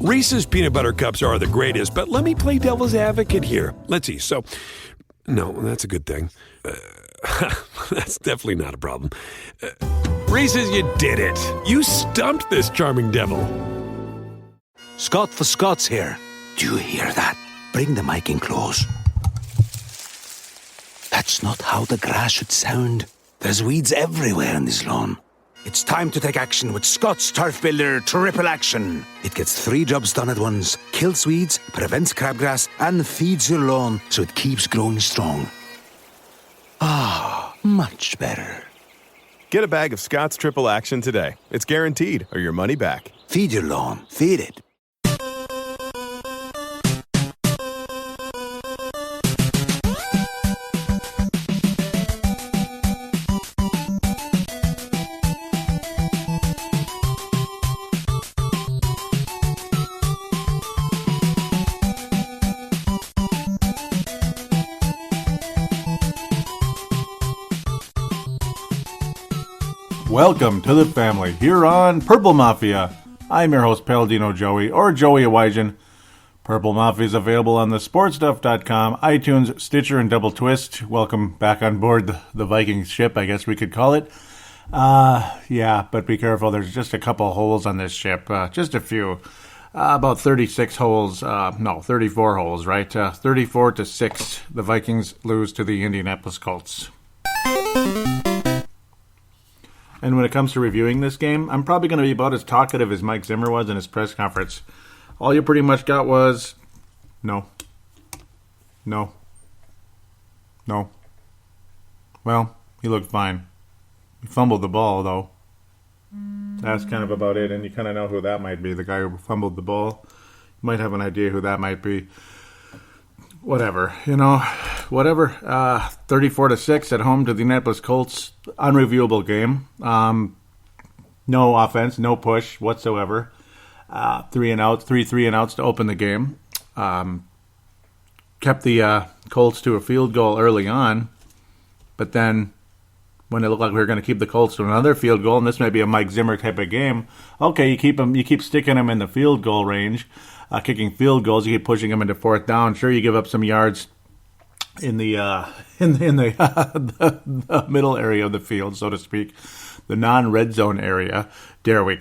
Reese's Peanut Butter Cups are the greatest, but let me play devil's advocate here. Let's see. So, no, that's a good thing. That's definitely not a problem. Reese's, you did it. You stumped this charming devil. Scott for Scots here. Do you hear that? Bring the mic in close. That's not how the grass should sound. There's weeds everywhere in this lawn. It's time to take action with Scott's Turf Builder Triple Action. It gets 3 jobs done at once. Kills weeds, prevents crabgrass, and feeds your lawn so it keeps growing strong. Ah, much better. Get a bag of Scott's Triple Action today. It's guaranteed, or your money back. Feed your lawn. Feed it. Welcome to the family here on Purple Mafia. I'm your host, Paladino Joey, or Joey Awajan. Purple Mafia is available on the sportstuff.com, iTunes, Stitcher, and Double Twist. Welcome back on board the Vikings ship, I guess we could call it. Yeah, but be careful. There's just a couple holes on this ship. Just a few. About 36 holes. 34 holes, right? 34-6. The Vikings lose to the Indianapolis Colts. And when it comes to reviewing this game, I'm probably going to be about as talkative as Mike Zimmer was in his press conference. All you pretty much got was, no. Well, he looked fine. He fumbled the ball, though. That's kind of about it, and you kind of know who that might be, the guy who fumbled the ball. You might have an idea who that might be. Whatever. 34-6 at home to the Indianapolis Colts. Unreviewable game. No offense, no push whatsoever. 3 and outs to open the game. Kept the Colts to a field goal early on, but then when it looked like we were going to keep the Colts to another field goal, and this may be a Mike Zimmer type of game, okay, you keep sticking them in the field goal range, kicking field goals, you keep pushing them into fourth down. Sure, you give up some yards in the the middle area of the field, so to speak, the non-red zone area, dare we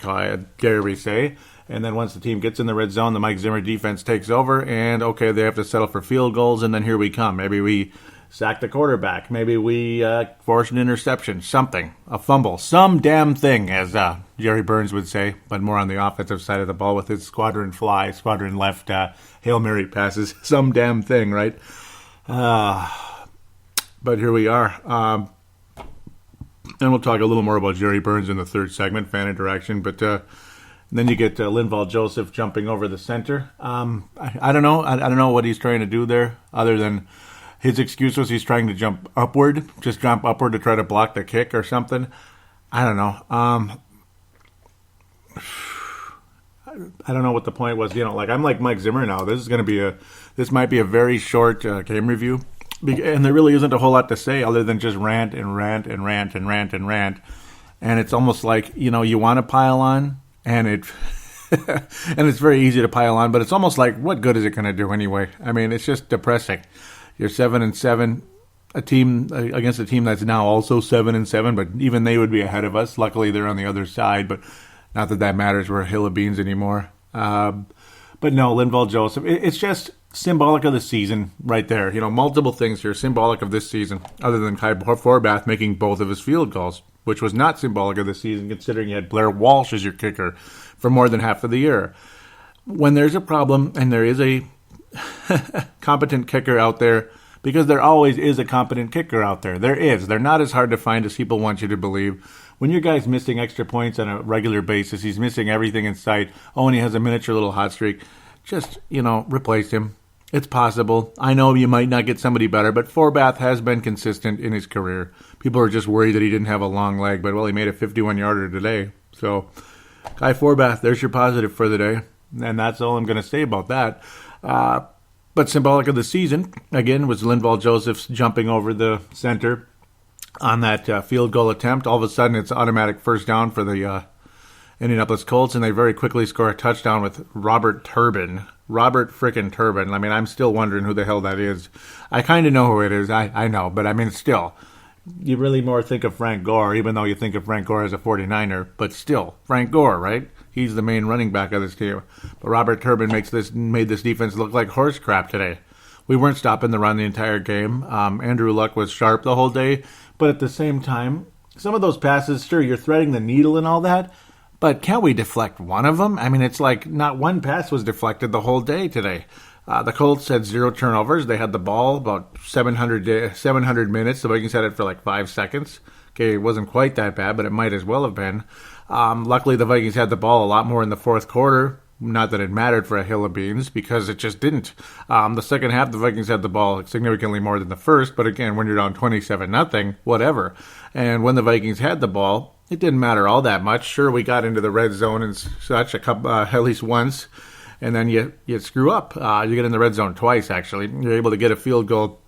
say. And then once the team gets in the red zone, the Mike Zimmer defense takes over, and okay, they have to settle for field goals, and then here we come. Maybe we sack the quarterback. Maybe we force an interception, something, a fumble, some damn thing, as Jerry Burns would say, but more on the offensive side of the ball with his squadron left, Hail Mary passes, some damn thing, right? But here we are. And we'll talk a little more about Jerry Burns in the third segment, fan interaction, but then you get Linval Joseph jumping over the center. I don't know. I don't know what he's trying to do there, other than his excuse was he's trying to jump upward to try to block the kick or something. I don't know. I don't know what the point was. I'm like Mike Zimmer now. This might be a very short game review, and there really isn't a whole lot to say other than just rant. And it's almost like, you want to pile on, and and it's very easy to pile on, but it's almost like, what good is it going to do anyway? I mean, it's just depressing. You're 7-7, a team against a team that's now also 7-7, but even they would be ahead of us. Luckily, they're on the other side, but not that matters. We're a hill of beans anymore. But no, Linval Joseph, it's just symbolic of the season right there. Multiple things here symbolic of this season, other than Kai Forbath making both of his field goals, which was not symbolic of the season considering you had Blair Walsh as your kicker for more than half of the year. When there's a problem and there is a competent kicker out there, because there always is a competent kicker out there. They're not as hard to find as people want you to believe. When your guy's missing extra points on a regular basis, he's missing everything in sight, and he has a miniature little hot streak, just, replace him. It's possible. I know you might not get somebody better, but Forbath has been consistent in his career. People are just worried that he didn't have a long leg, but, he made a 51-yarder today. So, Kai Forbath, there's your positive for the day, and that's all I'm going to say about that. But symbolic of the season, again, was Linval Joseph's jumping over the center on that field goal attempt. All of a sudden, it's automatic first down for the Indianapolis Colts, and they very quickly score a touchdown with Robert Turbin. Robert frickin' Turbin. I mean, I'm still wondering who the hell that is. I kind of know who it is. I know, but I mean, still. You really more think of Frank Gore, even though you think of Frank Gore as a 49er. But still, Frank Gore, right? He's the main running back of this team. But Robert Turbin made this defense look like horse crap today. We weren't stopping the run the entire game. Andrew Luck was sharp the whole day. But at the same time, some of those passes, sure, you're threading the needle and all that. But can't we deflect one of them? I mean, it's like not one pass was deflected the whole day today. The Colts had 0 turnovers. They had the ball about 700 minutes. The Vikings had it for like 5 seconds. Okay, it wasn't quite that bad, but it might as well have been. Luckily, the Vikings had the ball a lot more in the fourth quarter. Not that it mattered for a hill of beans, because it just didn't. The second half, the Vikings had the ball significantly more than the first. But again, when you're down 27-0, whatever. And when the Vikings had the ball, it didn't matter all that much. Sure, we got into the red zone and such at least once, and then you screw up. You get in the red zone twice, actually. You're able to get a field goal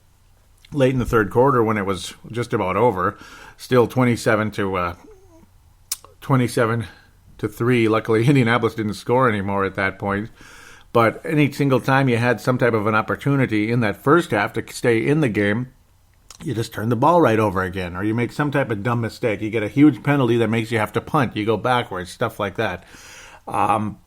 late in the third quarter when it was just about over. Still 27 to 3. Luckily, Indianapolis didn't score anymore at that point. But any single time you had some type of an opportunity in that first half to stay in the game, you just turn the ball right over again, or you make some type of dumb mistake. You get a huge penalty that makes you have to punt. You go backwards, stuff like that. Time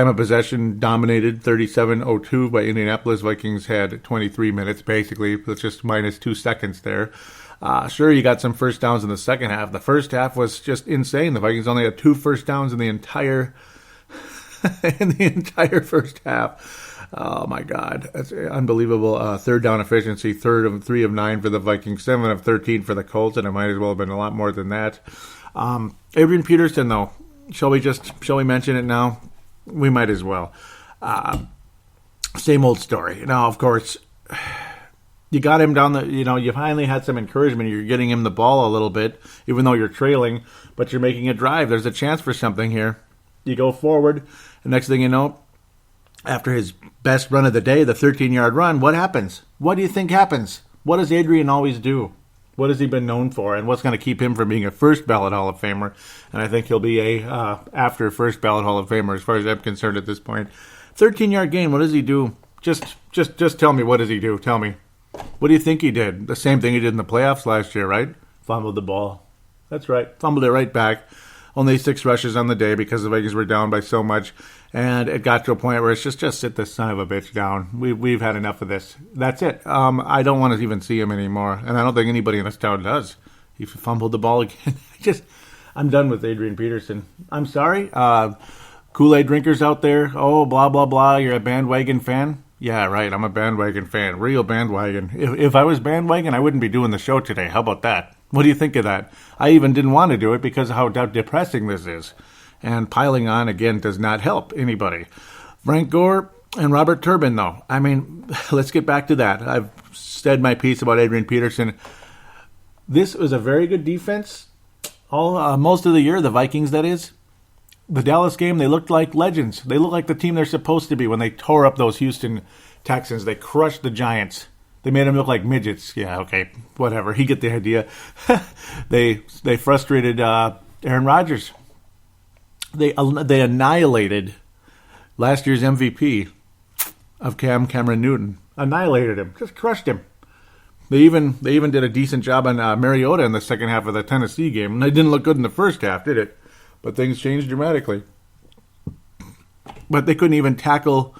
of possession dominated 37-02 by Indianapolis. Vikings had 23 minutes, basically. It's just minus 2 seconds there. Sure, you got some first downs in the second half. The first half was just insane. The Vikings only had 2 first downs in the entire first half. Oh, my God. That's unbelievable. Third down efficiency, 3 of 9 for the Vikings, 7 of 13 for the Colts, and it might as well have been a lot more than that. Adrian Peterson, though, shall we mention it now? We might as well. Same old story. Now, of course, you got him down you finally had some encouragement. You're getting him the ball a little bit, even though you're trailing, but you're making a drive. There's a chance for something here. You go forward, and next thing you know, after his best run of the day, the 13-yard run, what happens? What do you think happens? What does Adrian always do? What has he been known for? And what's going to keep him from being a first-ballot Hall of Famer? And I think he'll be a after-first-ballot Hall of Famer as far as I'm concerned at this point. 13-yard gain, what does he do? Just tell me, what does he do? Tell me. What do you think he did? The same thing he did in the playoffs last year, right? Fumbled the ball. That's right. Fumbled it right back. Only 6 rushes on the day because the Vikings were down by so much. And it got to a point where it's just sit this son of a bitch down. We've had enough of this. That's it. I don't want to even see him anymore. And I don't think anybody in this town does. He fumbled the ball again. I'm done with Adrian Peterson. I'm sorry. Kool-Aid drinkers out there. Oh, blah, blah, blah. You're a bandwagon fan? Yeah, right. I'm a bandwagon fan. Real bandwagon. If I was bandwagon, I wouldn't be doing the show today. How about that? What do you think of that? I even didn't want to do it because of how depressing this is. And piling on, again, does not help anybody. Frank Gore and Robert Turbin, though. I mean, let's get back to that. I've said my piece about Adrian Peterson. This was a very good defense. Most of the year, the Vikings, that is. The Dallas game, they looked like legends. They looked like the team they're supposed to be when they tore up those Houston Texans. They crushed the Giants. They made them look like midgets. Yeah, okay, whatever. You get the idea. They frustrated Aaron Rodgers. They annihilated last year's MVP of Cameron Newton. Annihilated him. Just crushed him. They even did a decent job on Mariota in the second half of the Tennessee game. And they didn't look good in the first half, did it? But things changed dramatically. But they couldn't even tackle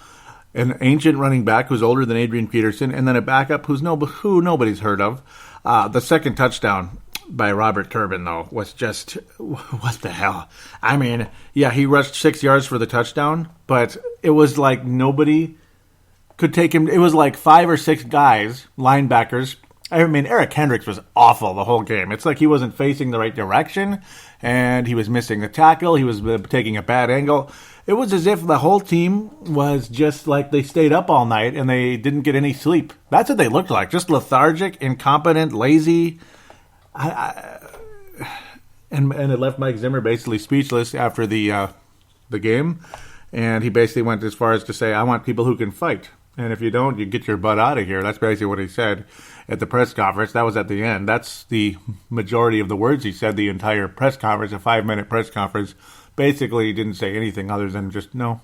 an ancient running back who's older than Adrian Peterson, and then a backup who nobody's heard of. The second touchdown by Robert Turbin, though, was just, what the hell? I mean, yeah, he rushed 6 yards for the touchdown, but it was like nobody could take him. It was like 5 or 6 guys, linebackers. I mean, Eric Hendricks was awful the whole game. It's like he wasn't facing the right direction, and he was missing the tackle. He was taking a bad angle. It was as if the whole team was just like they stayed up all night and they didn't get any sleep. That's what they looked like, just lethargic, incompetent, lazy. And it left Mike Zimmer basically speechless after the game, and he basically went as far as to say, I want people who can fight. And if you don't, you get your butt out of here. That's basically what he said at the press conference. That was at the end. That's the majority of the words he said the entire press conference, a 5-minute press conference. basically didn't say anything other than just no.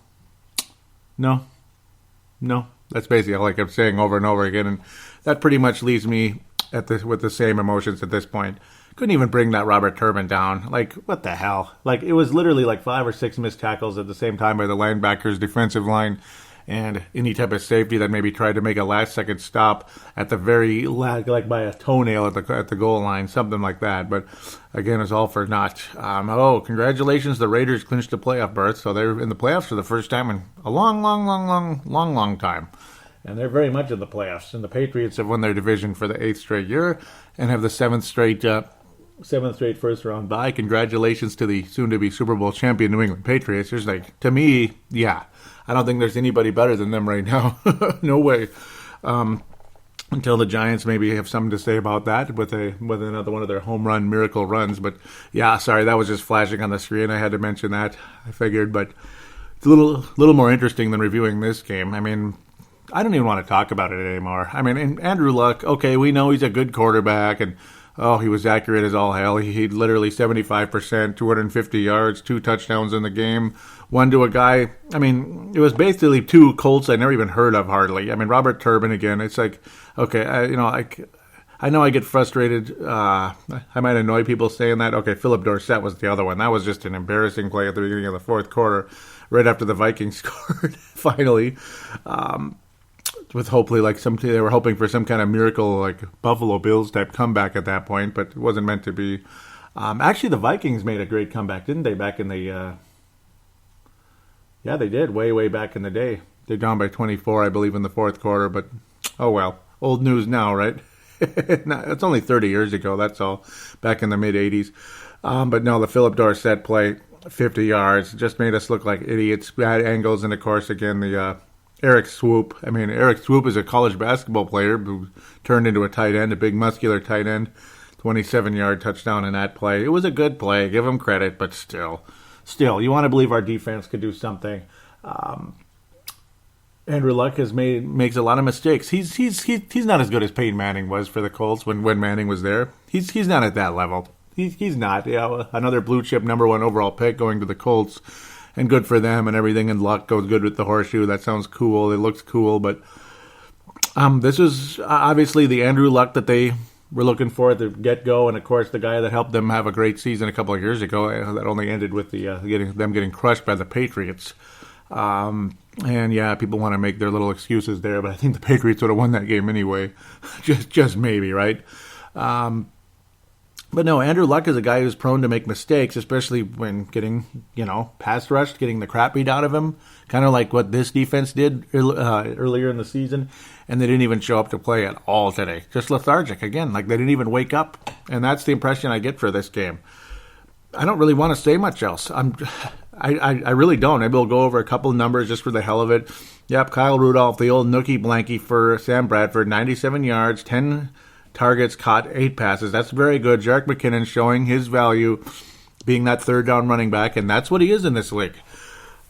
That's basically all I kept saying over and over again, and that pretty much leaves me with the same emotions at this point. Couldn't even bring that Robert Turbin down. Like, what the hell? Like, it was literally like 5 or 6 missed tackles at the same time by the linebackers, defensive line, and any type of safety that maybe tried to make a last-second stop at the very like by a toenail at the goal line, something like that. But again, it's all for naught. Congratulations! The Raiders clinched a playoff berth, so they're in the playoffs for the first time in a long time. And they're very much in the playoffs. And the Patriots have won their division for the 8th straight year and have the 7th straight first-round bye. Congratulations to the soon-to-be Super Bowl champion New England Patriots. There's to me, yeah, I don't think there's anybody better than them right now. No way. Until the Giants maybe have something to say about that with another one of their home run miracle runs. But yeah, sorry, that was just flashing on the screen. I had to mention that. I figured, but it's a little more interesting than reviewing this game. I mean, I don't even want to talk about it anymore. I mean, and Andrew Luck, okay, we know he's a good quarterback, and he was accurate as all hell. He literally 75%, 250 yards, 2 touchdowns in the game. One to a guy, I mean, it was basically 2 Colts I never even heard of hardly. I mean, Robert Turbin again, it's like, okay, I know I get frustrated. I might annoy people saying that. Okay, Philip Dorsett was the other one. That was just an embarrassing play at the beginning of the 4th quarter, right after the Vikings scored, finally. With hopefully they were hoping for some kind of miracle like Buffalo Bills type comeback at that point, but it wasn't meant to be. Actually, the Vikings made a great comeback, didn't they? Back in the yeah, they did way back in the day. They're down by 24, I believe, in the 4th quarter. But oh well, old news now, right? It's only 30 years ago. That's all. Back in the mid 80s. But no, the Philip Dorsett play, 50 yards, just made us look like idiots. Bad angles, and of course, again the. Eric Swoop. I mean, Eric Swoop is a college basketball player who turned into a tight end, a big muscular tight end, 27-yard touchdown in that play. It was a good play. Give him credit, but still, you want to believe our defense could do something. Andrew Luck makes a lot of mistakes. He's not as good as Peyton Manning was for the Colts when Manning was there. He's not at that level. He's not. Yeah, another blue chip number 1 overall pick going to the Colts. And good for them and everything, and Luck goes good with the horseshoe. That sounds cool. It looks cool, but this was obviously the Andrew Luck that they were looking for at the get-go, and of course the guy that helped them have a great season a couple of years ago. That only ended with them getting crushed by the Patriots. And yeah, people want to make their little excuses there, but I think the Patriots would have won that game anyway. just maybe, right? But no, Andrew Luck is a guy who's prone to make mistakes, especially when getting, pass rushed, getting the crap beat out of him, kind of like what this defense did earlier in the season, and they didn't even show up to play at all today. Just lethargic, again, like they didn't even wake up, and that's the impression I get for this game. I don't really want to say much else. I really don't. Maybe we'll go over a couple of numbers just for the hell of it. Yep, Kyle Rudolph, the old nookie blankie for Sam Bradford, 97 yards, 10 targets, caught 8 passes. That's very good. Jerick McKinnon showing his value, being that 3rd down running back, and that's what he is in this league.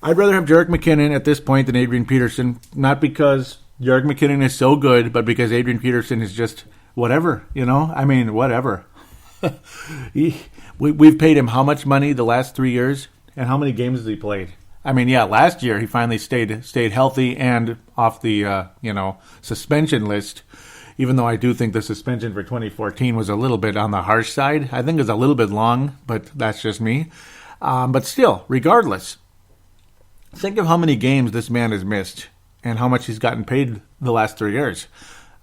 I'd rather have Jerick McKinnon at this point than Adrian Peterson, not because Jerick McKinnon is so good, but because Adrian Peterson is just whatever, I mean, whatever. We've paid him how much money the last 3 years, and how many games has he played? I mean, yeah, last year he finally stayed healthy and off the suspension list. Even though I do think the suspension for 2014 was a little bit on the harsh side. I think it's a little bit long, but that's just me. But still, regardless, think of how many games this man has missed and how much he's gotten paid the last 3 years.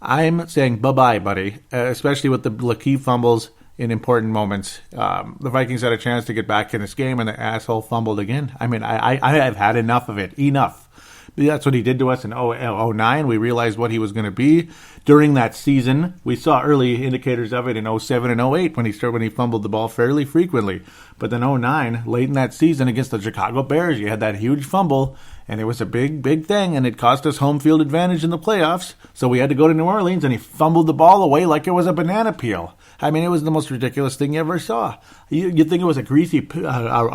I'm saying bye-bye, buddy, especially with the Lakeith fumbles in important moments. The Vikings had a chance to get back in this game, and the asshole fumbled again. I mean, I have had enough of it. Enough. That's what he did to us in 2009. We realized what he was going to be during that season. We saw early indicators of it in 2007 and 2008 when he fumbled the ball fairly frequently. But then 2009, late in that season against the Chicago Bears, you had that huge fumble, and it was a big thing, and it cost us home field advantage in the playoffs. So we had to go to New Orleans, and he fumbled the ball away like it was a banana peel. I mean, it was the most ridiculous thing you ever saw. You'd think it was a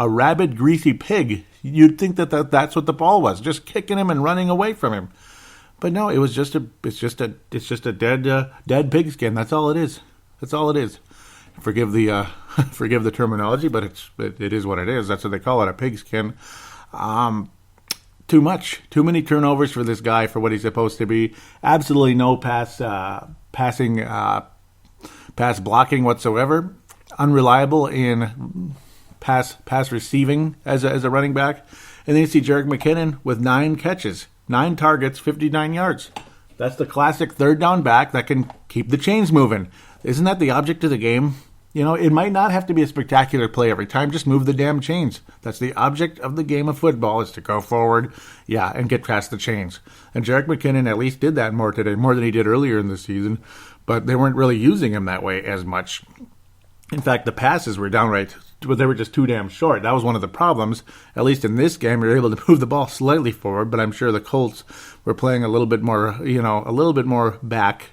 rabid, greasy pig. You'd think that's what the ball was, just kicking him and running away from him. But no, it was just a dead pigskin. That's all it is. Forgive the Forgive the terminology, but it is what it is. That's what they call it, a pigskin. Too much. Too many turnovers for this guy for what he's supposed to be. Absolutely no pass blocking whatsoever. Unreliable in pass receiving as a running back. And then you see Jerick McKinnon with 9 catches, 9 targets, 59 yards. That's the classic third down back that can keep the chains moving. Isn't that the object of the game? It might not have to be a spectacular play every time. Just move the damn chains. That's the object of the game of football, is to go forward, and get past the chains. And Jerick McKinnon at least did that more today, more than he did earlier in the season. But they weren't really using him that way as much. In fact, the passes were downright, but they were just too damn short. That was one of the problems. At least in this game, you were able to move the ball slightly forward, but I'm sure the Colts were playing a little bit more back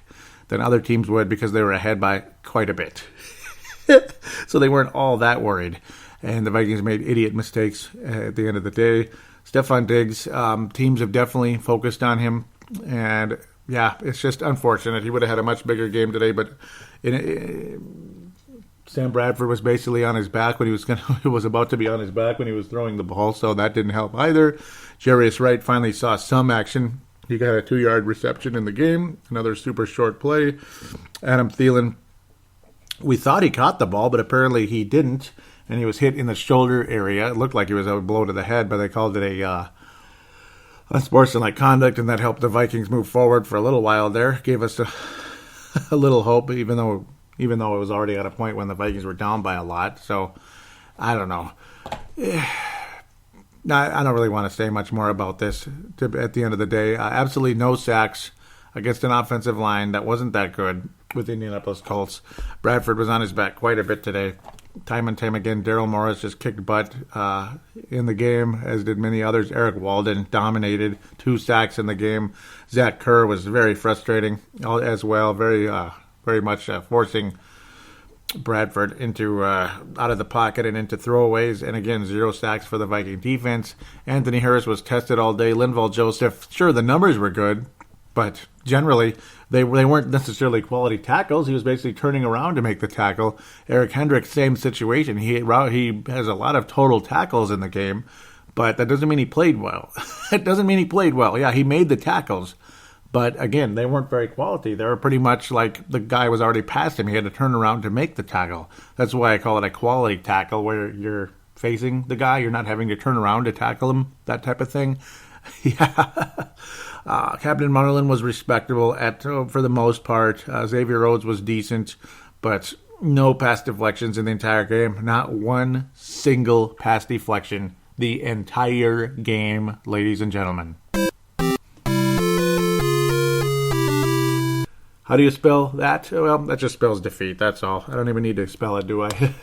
than other teams would because they were ahead by quite a bit. So they weren't all that worried. And the Vikings made idiot mistakes at the end of the day. Stephon Diggs, teams have definitely focused on him. And, it's just unfortunate. He would have had a much bigger game today, but Sam Bradford was basically on his back when he was about to be on his back when he was throwing the ball, so that didn't help either. Jarius Wright finally saw some action. He got a 2-yard reception in the game, another super short play. Adam Thielen, we thought he caught the ball, but apparently he didn't, and he was hit in the shoulder area. It looked like he was a blow to the head, but they called it a unsportsmanlike conduct, and that helped the Vikings move forward for a little while there. Gave us a little hope, even though it was already at a point when the Vikings were down by a lot. So, I don't know. I don't really want to say much more about this at the end of the day. Absolutely no sacks against an offensive line that wasn't that good with the Indianapolis Colts. Bradford was on his back quite a bit today. Time and time again, Daryl Morris just kicked butt in the game, as did many others. Eric Walden dominated, 2 sacks in the game. Zach Kerr was very frustrating as well, very much forcing Bradford into out of the pocket and into throwaways. And again, 0 sacks for the Viking defense. Anthony Harris was tested all day. Linval Joseph, sure, the numbers were good, but generally they weren't necessarily quality tackles. He was basically turning around to make the tackle. Eric Hendricks, same situation. He has a lot of total tackles in the game, but that doesn't mean he played well. It doesn't mean he played well. Yeah, he made the tackles. But again, they weren't very quality. They were pretty much like the guy was already past him. He had to turn around to make the tackle. That's why I call it a quality tackle, where you're facing the guy. You're not having to turn around to tackle him, that type of thing. Captain Munnerlyn was respectable for the most part. Xavier Rhodes was decent, but no pass deflections in the entire game. Not one single pass deflection the entire game, ladies and gentlemen. How do you spell that? Well, that just spells defeat, that's all. I don't even need to spell it, do I?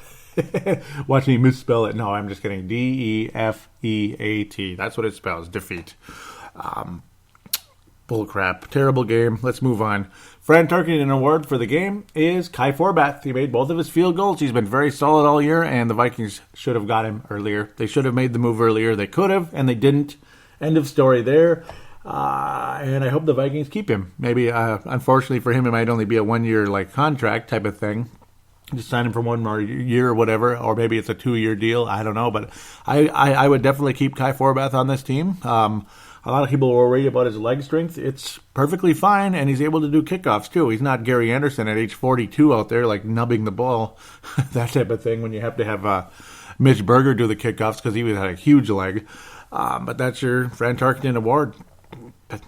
Watch me misspell it. No, I'm just kidding. D-E-F-E-A-T. That's what it spells, defeat. Bullcrap. Terrible game. Let's move on. Fran Tarkenton award for the game is Kai Forbath. He made both of his field goals. He's been very solid all year, and the Vikings should have got him earlier. They should have made the move earlier. They could have, and they didn't. End of story there. And I hope the Vikings keep him. Maybe, unfortunately for him, it might only be a 1-year contract type of thing. Just sign him for 1 more year or whatever, or maybe it's a 2-year deal. I don't know, but I would definitely keep Kai Forbath on this team. A lot of people were worried about his leg strength. It's perfectly fine, and he's able to do kickoffs too. He's not Gary Anderson at age 42 out there, nubbing the ball, that type of thing, when you have to have Mitch Berger do the kickoffs because he had a huge leg. But that's your Fran Tarkenton award.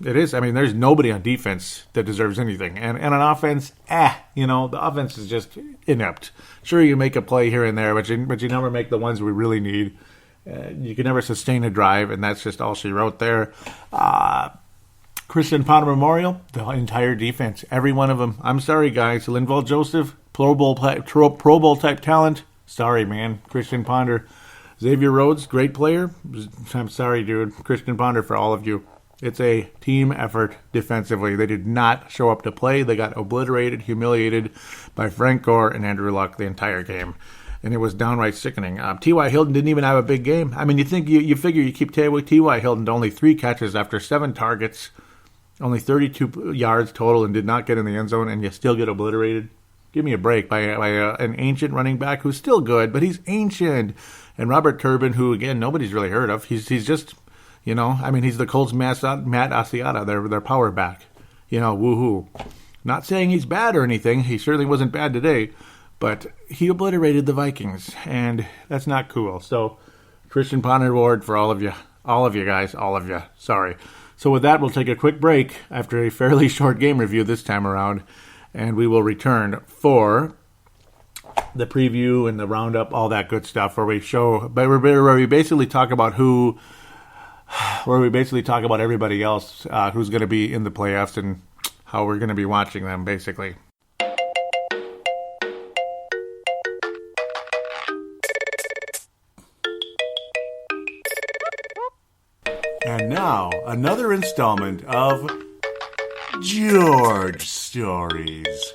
It is. I mean, there's nobody on defense that deserves anything. And on offense, the offense is just inept. Sure, you make a play here and there, but you never make the ones we really need. You can never sustain a drive, and that's just all she wrote there. Christian Ponder Memorial, the entire defense, every one of them. I'm sorry, guys. Linval Joseph, Pro Bowl type talent. Sorry, man. Christian Ponder. Xavier Rhodes, great player. I'm sorry, dude. Christian Ponder, for all of you. It's a team effort defensively. They did not show up to play. They got obliterated, humiliated by Frank Gore and Andrew Luck the entire game. And it was downright sickening. T.Y. Hilton didn't even have a big game. I mean, you figure you keep T.Y. Hilton to only 3 catches after 7 targets, only 32 yards total, and did not get in the end zone, and you still get obliterated. Give me a break by an ancient running back who's still good, but he's ancient. And Robert Turbin, who, again, nobody's really heard of. He's just, he's the Colts' Matt Asiata, their power back. Woohoo. Not saying he's bad or anything. He certainly wasn't bad today. But he obliterated the Vikings, and that's not cool. So, Christian Ponder Award for all of you guys, all of you. Sorry. So with that, we'll take a quick break after a fairly short game review this time around, and we will return for the preview and the roundup, all that good stuff, where we basically talk about everybody else who's going to be in the playoffs and how we're going to be watching them, basically. And now, another installment of George Stories.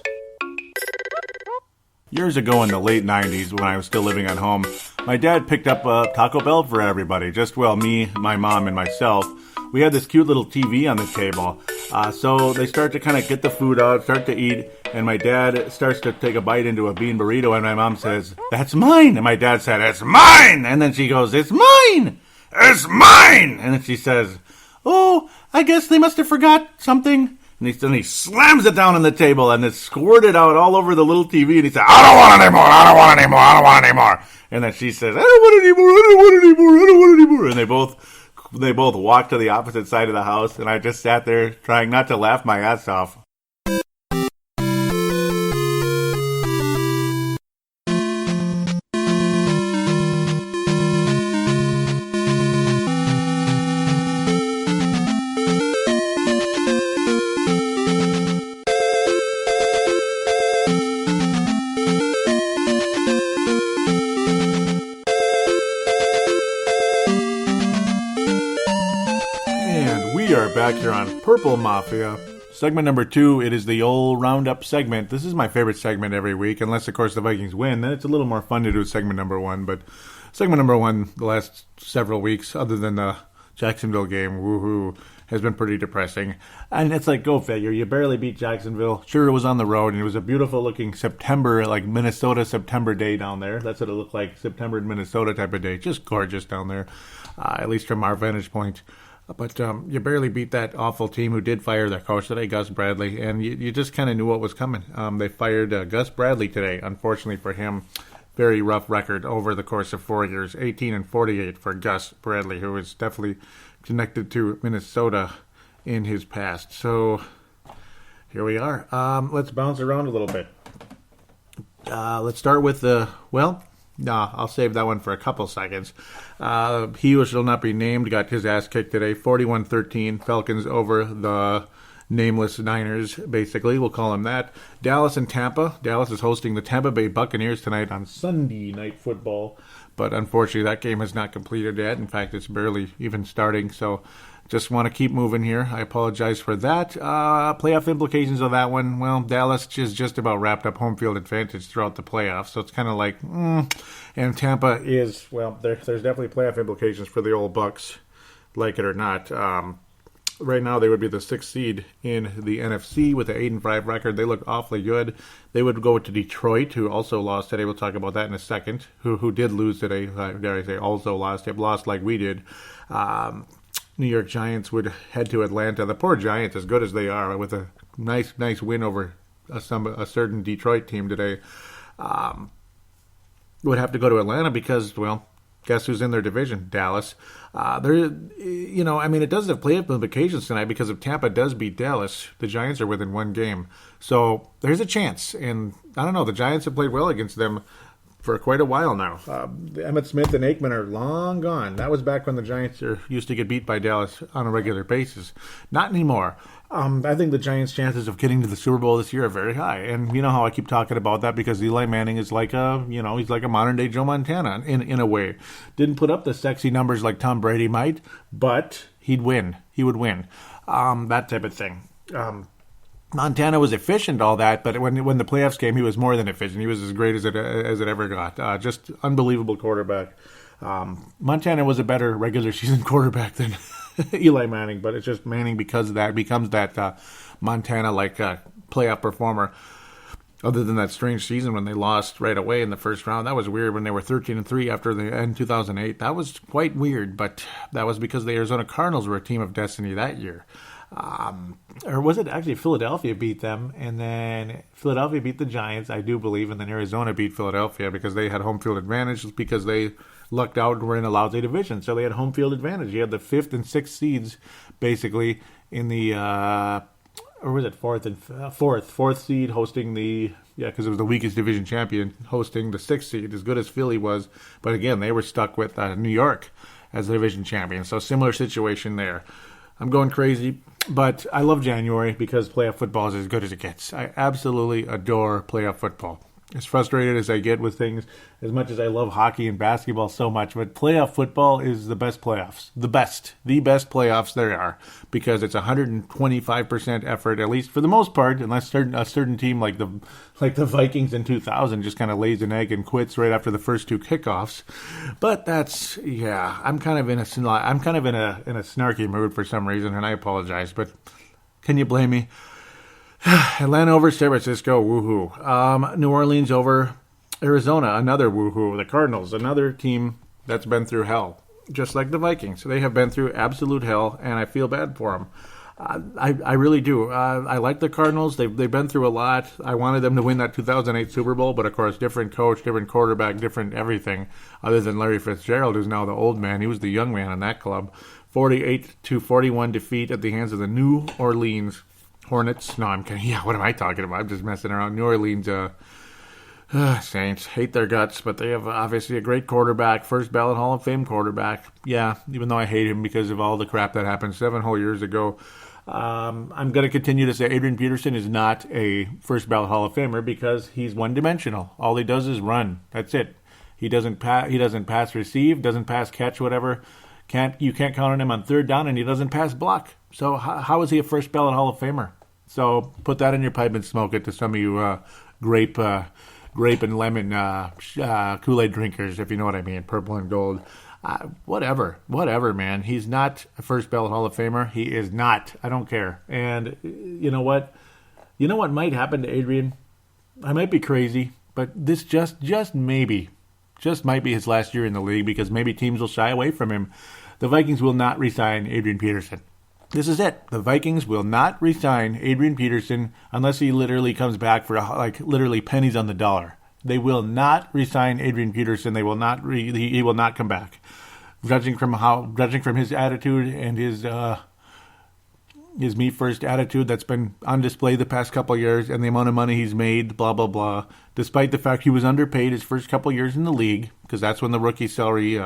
Years ago in the late 90s, when I was still living at home, my dad picked up a Taco Bell for everybody. Me, my mom, and myself. We had this cute little TV on the table. So they start to kind of get the food out, start to eat, and my dad starts to take a bite into a bean burrito, and my mom says, "That's mine." And my dad said, "It's mine." And then she goes, "It's mine. It's mine." And then she says, "Oh, I guess they must have forgot something." And he slams it down on the table, and it squirted out all over the little TV. And he said, "I don't want it anymore. I don't want it anymore. I don't want it anymore." And then she says, "I don't want it anymore. I don't want it anymore. I don't want it anymore." And they both walked to the opposite side of the house, and I just sat there trying not to laugh my ass off. Back here on Purple Mafia. Segment number 2, it is the old roundup segment. This is my favorite segment every week, unless, of course, the Vikings win. Then it's a little more fun to do segment number 1. But segment number 1, the last several weeks, other than the Jacksonville game, woohoo, has been pretty depressing. And it's like, go figure, you barely beat Jacksonville. Sure, it was on the road, and it was a beautiful-looking September, like Minnesota September day down there. That's what it looked like, September in Minnesota type of day. Just gorgeous down there, at least from our vantage point. But you barely beat that awful team who did fire their coach today, Gus Bradley, and you just kind of knew what was coming. They fired Gus Bradley today. Unfortunately for him, very rough record over the course of 4 years, 18-48 for Gus Bradley, who is definitely connected to Minnesota in his past. So here we are. Let's bounce around a little bit. Let's start with I'll save that one for a couple seconds. He who shall not be named got his ass kicked today, 41-13. Falcons over the nameless Niners, basically. We'll call them that. Dallas and Tampa. Dallas is hosting the Tampa Bay Buccaneers tonight on Sunday Night Football. But unfortunately, that game has not completed yet. In fact, it's barely even starting. So just want to keep moving here. I apologize for that. Playoff implications of that one. Well, Dallas is just about wrapped up home field advantage throughout the playoffs. So it's kind of like, And Tampa is, there's definitely playoff implications for the old Bucs, like it or not. Right now, they would be the 6th seed in the NFC with an 8-5 record. They look awfully good. They would go to Detroit, who also lost today. We'll talk about that in a second. Who did lose today? Dare I say, also lost. They've lost like we did. New York Giants would head to Atlanta. The poor Giants, as good as they are, with a nice win over a certain Detroit team today, would have to go to Atlanta because, guess who's in their division? Dallas. It does have playoff implications tonight because if Tampa does beat Dallas, the Giants are within one game. So there's a chance. And I don't know, the Giants have played well against them for quite a while now. Emmitt Smith and Aikman are long gone. That was back when the Giants used to get beat by Dallas on a regular basis. Not anymore. I think the Giants' chances of getting to the Super Bowl this year are very high. And you know how I keep talking about that because Eli Manning is like he's like a modern-day Joe Montana in a way. Didn't put up the sexy numbers like Tom Brady might, but he'd win. He would win. That type of thing. Montana was efficient, all that, but when the playoffs came, he was more than efficient. He was as great as it ever got. Just unbelievable quarterback. Montana was a better regular season quarterback than Eli Manning, but it's just Manning because of that becomes that Montana-like playoff performer. Other than that strange season when they lost right away in the first round. That was weird when they were 13-3 after the end 2008. That was quite weird, but that was because the Arizona Cardinals were a team of destiny that year. Or was it actually Philadelphia beat them, and then Philadelphia beat the Giants, I do believe, and then Arizona beat Philadelphia because they had home field advantage because they lucked out and were in a lousy division. So they had home field advantage. You had the 5th and 6th seeds basically in the or was it fourth seed hosting the, because it was the weakest division champion hosting the 6th seed, as good as Philly was. But again, they were stuck with New York as the division champion. So similar situation there. I'm going crazy, but I love January because playoff football is as good as it gets. I absolutely adore playoff football. As frustrated as I get with things, as much as I love hockey and basketball so much, but playoff football is the best playoffs. The best playoffs there are, because it's 125% effort, at least for the most part, unless a certain team like the Vikings in 2000 just kind of lays an egg and quits right after the first 2 kickoffs. But that's, I'm kind of in a snarky mood for some reason, and I apologize, but can you blame me? Atlanta over San Francisco, woohoo. New Orleans over Arizona, another woohoo. The Cardinals, another team that's been through hell, just like the Vikings. They have been through absolute hell, and I feel bad for them. I really do. I like the Cardinals. They've been through a lot. I wanted them to win that 2008 Super Bowl, but of course, different coach, different quarterback, different everything, other tthan Larry Fitzgerald, who's now the old man. He was the young man on that club. 48-41 defeat at the hands of the New Orleans Hornets. No, I'm kidding. Yeah, what am I talking about? I'm just messing around. New Orleans Saints hate their guts, but they have obviously a great quarterback, first ballot Hall of Fame quarterback. Yeah, even though I hate him because of all the crap that happened 7 whole years ago. I'm going to continue to say Adrian Peterson is not a first ballot Hall of Famer because he's one-dimensional. All he does is run. That's it. He doesn't pass receive, doesn't pass catch, whatever. You can't count on him on third down, and he doesn't pass block. So how is he a first ballot Hall of Famer? So put that in your pipe and smoke it to some of you grape and lemon Kool-Aid drinkers, if you know what I mean, purple and gold. Whatever, man. He's not a first ballot Hall of Famer. He is not. I don't care. And you know what? You know what might happen to Adrian? I might be crazy, but this just maybe might be his last year in the league because maybe teams will shy away from him. The Vikings will not re-sign Adrian Peterson. This is it. The Vikings will not re-sign Adrian Peterson unless he literally comes back for literally pennies on the dollar. They will not re-sign Adrian Peterson. They will not. He will not come back. Judging from his attitude and his me first attitude that's been on display the past couple of years, and the amount of money he's made, blah blah blah. Despite the fact he was underpaid his first couple of years in the league, because that's when the rookie salary,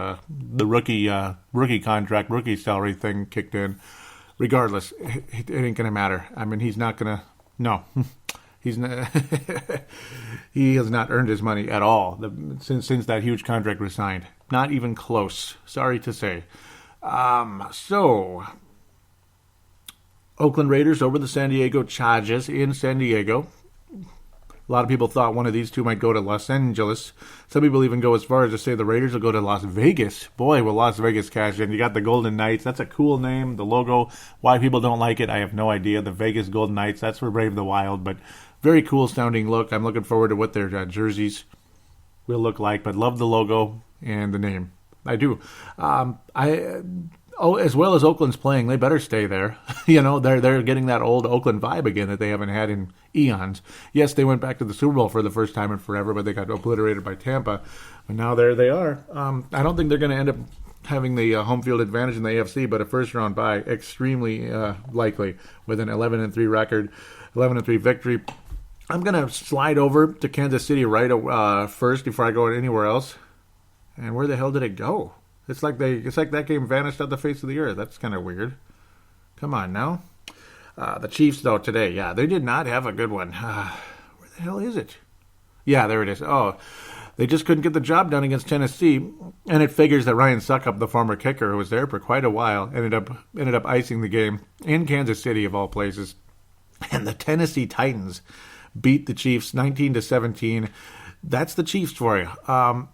rookie contract, rookie salary thing kicked in. Regardless, it ain't going to matter. I mean, he's not going to... No. He's not, he has not earned his money at all since that huge contract was signed. Not even close. Sorry to say. So, Oakland Raiders over the San Diego Chargers in San Diego. A lot of people thought one of these two might go to Los Angeles. Some people even go as far as to say the Raiders will go to Las Vegas. Boy, will Las Vegas cash in. You got the Golden Knights. That's a cool name. The logo, why people don't like it, I have no idea. The Vegas Golden Knights, that's for Brave the Wild. But very cool sounding look. I'm looking forward to what their jerseys will look like. But love the logo and the name. I do. As well as Oakland's playing, they better stay there. They're getting that old Oakland vibe again that they haven't had in eons. Yes, they went back to the Super Bowl for the first time in forever, but they got obliterated by Tampa. But now there they are. I don't think they're going to end up having the home field advantage in the AFC, but a first-round bye, extremely likely, with an 11-3 record, 11-3 victory. I'm going to slide over to Kansas City first before I go anywhere else. And where the hell did it go? It's like that game vanished off the face of the earth. That's kind of weird. Come on now. The Chiefs, though, today, they did not have a good one. Where the hell is it? Yeah, there it is. Oh, they just couldn't get the job done against Tennessee, and it figures that Ryan Suckup, the former kicker who was there for quite a while, ended up icing the game in Kansas City, of all places. And the Tennessee Titans beat the Chiefs 19-17. That's the Chiefs for you.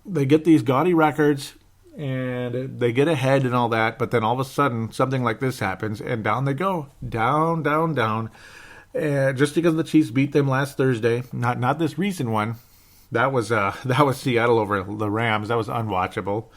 They get these gaudy records, and they get ahead and all that, but then all of a sudden, something like this happens, and down they go. Down, down, down. Just because the Chiefs beat them last Thursday, not this recent one. That was Seattle over the Rams. That was unwatchable.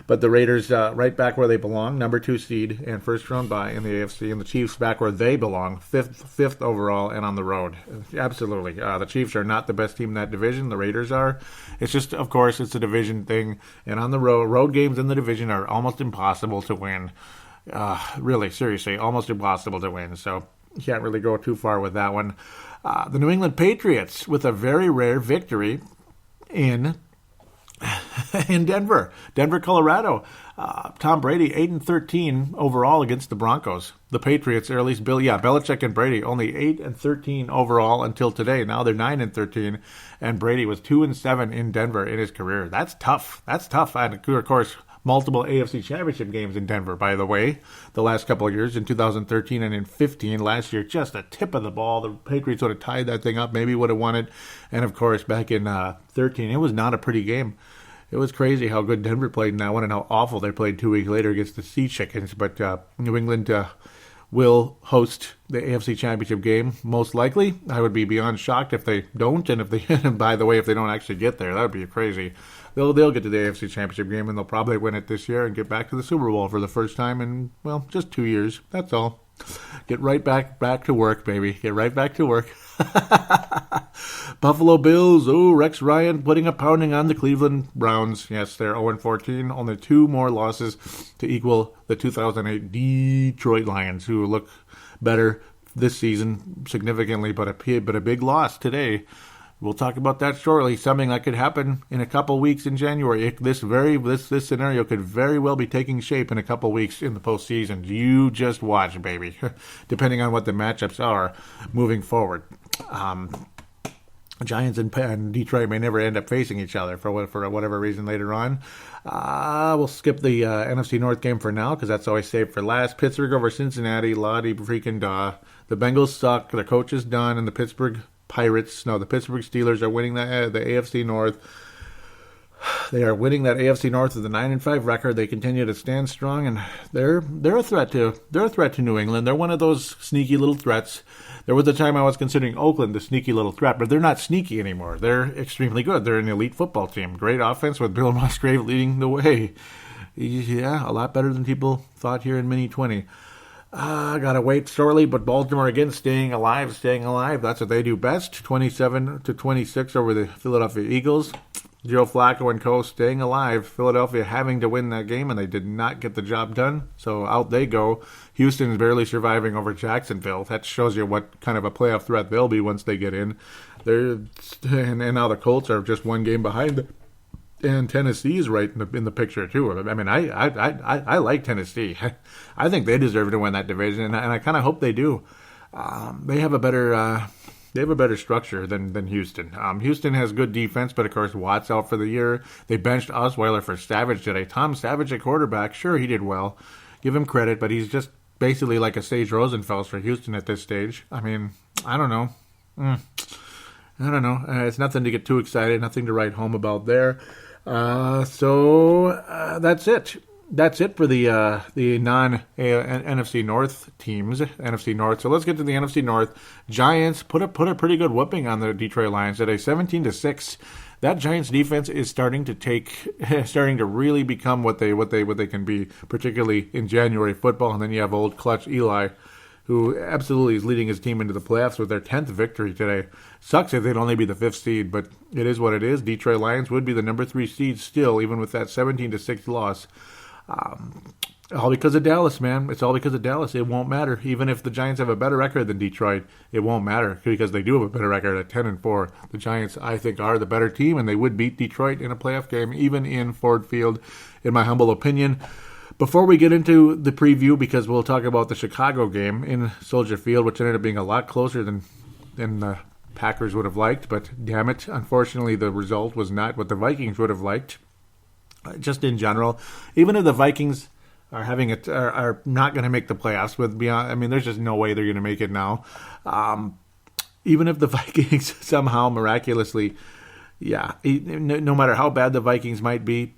But the Raiders right back where they belong, number 2 seed and first round bye in the AFC, and the Chiefs back where they belong, fifth overall and on the road. Absolutely, the Chiefs are not the best team in that division. The Raiders are. It's just, of course, it's a division thing, and on the road games in the division are almost impossible to win. Really, seriously, almost impossible to win. So you can't really go too far with that one. The New England Patriots with a very rare victory in Denver, Colorado. Tom Brady 8-13 overall against the Broncos. The Patriots, or at least Belichick and Brady, only 8-13 overall until today. Now they're 9-13, and Brady was 2-7 in Denver in his career. That's tough. And of course, multiple AFC Championship games in Denver, by the way, the last couple of years, in 2013 and in 15. Last year, just a tip of the ball. The Patriots would have tied that thing up, maybe would have won it. And, of course, back in 13, it was not a pretty game. It was crazy how good Denver played in that one and how awful they played 2 weeks later against the Sea Chickens. But New England will host the AFC Championship game, most likely. I would be beyond shocked if they don't, and if they, by the way, if they don't actually get there, that would be crazy. They'll get to the AFC Championship game, and they'll probably win it this year and get back to the Super Bowl for the first time in, well, just 2 years. That's all. Get right back to work, baby. Get right back to work. Buffalo Bills. Rex Ryan putting a pounding on the Cleveland Browns. Yes, they're 0-14. Only 2 more losses to equal the 2008 Detroit Lions, who look better this season significantly, but a big loss today. We'll talk about that shortly. Something that could happen in a couple weeks in January. This scenario could very well be taking shape in a couple weeks in the postseason. You just watch, baby. Depending on what the matchups are moving forward. Giants and Detroit may never end up facing each other for whatever reason later on. We'll skip the NFC North game for now because that's always saved for last. Pittsburgh over Cincinnati. Lottie freaking da. The Bengals suck. The coach is done, and the Pittsburgh Steelers are winning the AFC North. They are winning that AFC North with a 9-5 record. They continue to stand strong, and they're a threat to New England. They're one of those sneaky little threats. There was a time I was considering Oakland the sneaky little threat, but they're not sneaky anymore. They're extremely good. They're an elite football team. Great offense with Bill Musgrave leading the way. Yeah, a lot better than people thought here in Mini 20. Gotta wait shortly, but Baltimore again staying alive. That's what they do best. 27-26 over the Philadelphia Eagles. Joe Flacco and co. staying alive. Philadelphia having to win that game, and they did not get the job done. So out they go. Houston is barely surviving over Jacksonville. That shows you what kind of a playoff threat they'll be once they get in. And now the Colts are just 1 game behind them. And Tennessee's right in the picture too. I mean, I like Tennessee. I think they deserve to win that division, and I kind of hope they do. They have a better structure than Houston. Houston has good defense, but of course Watt's out for the year. They benched Osweiler for Savage today. Tom Savage at quarterback, sure he did well. Give him credit, but he's just basically like a Sage Rosenfels for Houston at this stage. I mean, I don't know. It's nothing to get too excited. Nothing to write home about there. So that's it. That's it for the non-NFC North teams. NFC North. So let's get to the NFC North. Giants put a pretty good whooping on the Detroit Lions today, 17-6. That Giants defense is starting to really become what they can be, particularly in January football. And then you have old clutch Eli, who absolutely is leading his team into the playoffs with their 10th victory today. Sucks if they'd only be the 5th seed, but it is what it is. Detroit Lions would be the number 3 seed still, even with that 17-6 loss. All because of Dallas, man. It's all because of Dallas. It won't matter. Even if the Giants have a better record than Detroit, it won't matter because they do have a better record at 10-4. The Giants, I think, are the better team, and they would beat Detroit in a playoff game, even in Ford Field, in my humble opinion. Before we get into the preview, because we'll talk about the Chicago game in Soldier Field, which ended up being a lot closer than the Packers would have liked, but damn it, unfortunately the result was not what the Vikings would have liked. Just in general, even if the Vikings are are not going to make the playoffs there's just no way they're going to make it now. Even if the Vikings somehow miraculously, no matter how bad the Vikings might be,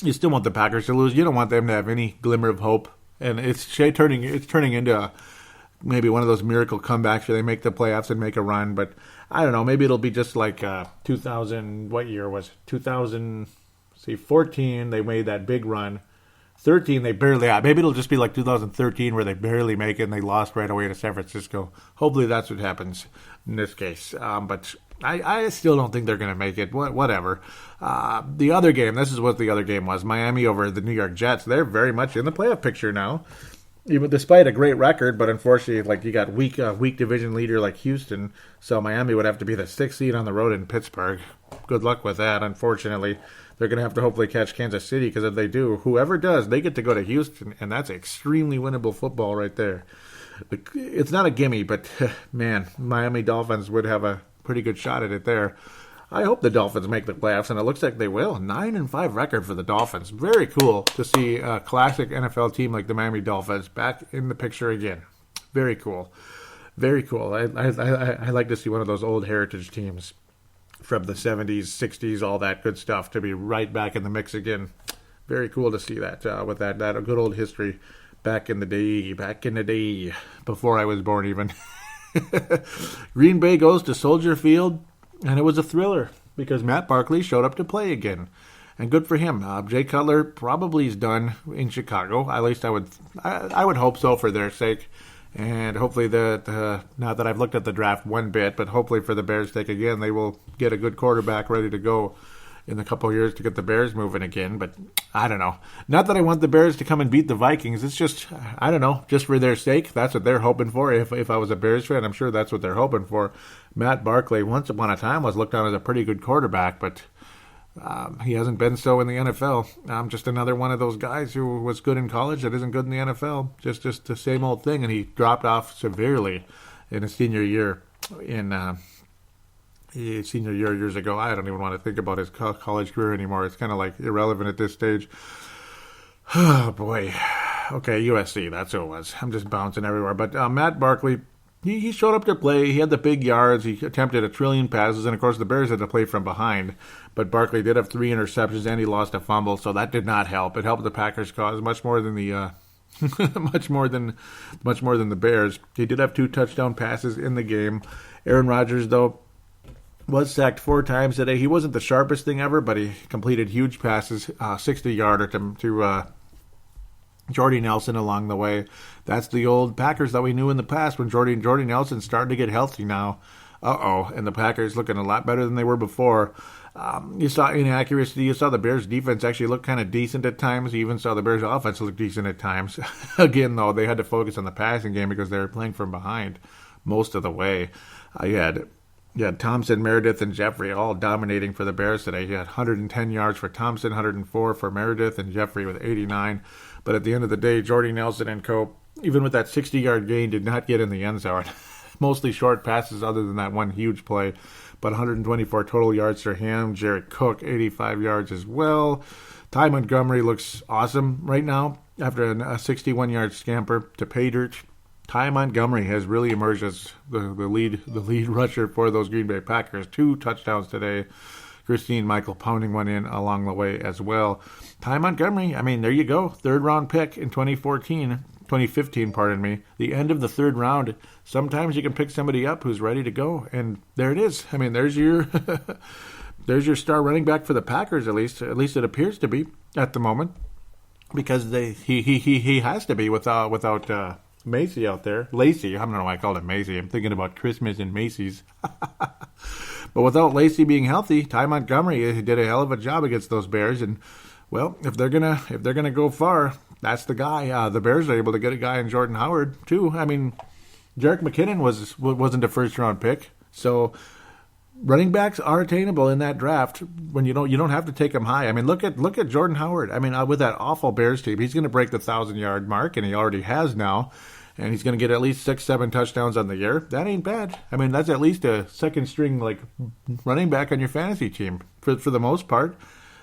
you still want the Packers to lose. You don't want them to have any glimmer of hope, and it's turning into maybe one of those miracle comebacks where they make the playoffs and make a run. But I don't know. Maybe it'll be just like 2000. What year was it? 2014? They made that big run. 13, they barely. Maybe it'll just be like 2013 where they barely make it and they lost right away to San Francisco. Hopefully that's what happens in this case. But I still don't think they're going to make it. Whatever. The other game, this is what the other game was. Miami over the New York Jets. They're very much in the playoff picture now. Even despite a great record, but unfortunately, like you got weak division leader like Houston, so Miami would have to be the 6th seed on the road in Pittsburgh. Good luck with that. Unfortunately, they're going to have to hopefully catch Kansas City, because if they do, whoever does, they get to go to Houston, and that's extremely winnable football right there. It's not a gimme, but man, Miami Dolphins would have a pretty good shot at it there. I hope the Dolphins make the playoffs, and it looks like they will. 9-5 record for the Dolphins. Very cool to see a classic NFL team like the Miami Dolphins back in the picture again. Very cool. Very cool. I like to see one of those old heritage teams from the 70s, 60s, all that good stuff, to be right back in the mix again. Very cool to see that with that good old history back in the day, before I was born even. Green Bay goes to Soldier Field. And it was a thriller because Matt Barkley showed up to play again. And good for him. Jay Cutler probably is done in Chicago. At least I would hope so for their sake. And hopefully, not that I've looked at the draft one bit, but hopefully for the Bears' sake again, they will get a good quarterback ready to go in a couple of years to get the Bears moving again. But I don't know. Not that I want the Bears to come and beat the Vikings. It's just, I don't know, just for their sake. That's what they're hoping for. If I was a Bears fan, I'm sure that's what they're hoping for. Matt Barkley, once upon a time, was looked on as a pretty good quarterback, but he hasn't been so in the NFL. I'm just another one of those guys who was good in college that isn't good in the NFL. Just the same old thing, and he dropped off severely in his senior year years ago. I don't even want to think about his college career anymore. It's kind of like irrelevant at this stage. Oh, boy. Okay, USC, that's who it was. I'm just bouncing everywhere. But Matt Barkley, he showed up to play. He had the big yards. He attempted 1 trillion passes. And, of course, the Bears had to play from behind. But Barkley did have 3 interceptions, and he lost a fumble, so that did not help. It helped the Packers' cause much more than the much more than the Bears. He did have 2 touchdown passes in the game. Aaron Rodgers, though, was sacked 4 times today. He wasn't the sharpest thing ever, but he completed huge passes, 60-yarder to Jordy Nelson along the way. That's the old Packers that we knew in the past when Jordy Nelson's starting to get healthy now. And the Packers looking a lot better than they were before. You saw inaccuracy. You saw the Bears' defense actually look kind of decent at times. You even saw the Bears' offense look decent at times. Again, though, they had to focus on the passing game because they were playing from behind most of the way. You had Thompson, Meredith, and Jeffrey all dominating for the Bears today. He had 110 yards for Thompson, 104 for Meredith, and Jeffrey with 89. But at the end of the day, Jordy Nelson and co., even with that 60-yard gain, did not get in the end zone. Mostly short passes other than that one huge play. But 124 total yards for him. Jared Cook, 85 yards as well. Ty Montgomery looks awesome right now after a 61-yard scamper to pay dirt. Ty Montgomery has really emerged as the lead rusher for those Green Bay Packers. 2 touchdowns today. Christine Michael pounding one in along the way as well. Ty Montgomery, I mean, there you go. 3rd-round pick in 2015, pardon me. The end of the 3rd round. Sometimes you can pick somebody up who's ready to go, and there it is. I mean, there's your there's your star running back for the Packers, at least it appears to be at the moment, because he has to be without Macy out there. Lacey, I don't know why I called it Macy. I'm thinking about Christmas and Macy's. But without Lacey being healthy, Ty Montgomery did a hell of a job against those Bears. And well, if they're gonna go far, that's the guy. The Bears are able to get a guy in Jordan Howard too. I mean, Jerick McKinnon wasn't a 1st-round pick, so running backs are attainable in that draft when you don't have to take them high. I mean, look at Jordan Howard. I mean, with that awful Bears team, he's going to break the 1,000-yard mark, and he already has now. And he's going to get at least 6-7 touchdowns on the year. That ain't bad. I mean, that's at least a 2nd-string running back on your fantasy team for the most part.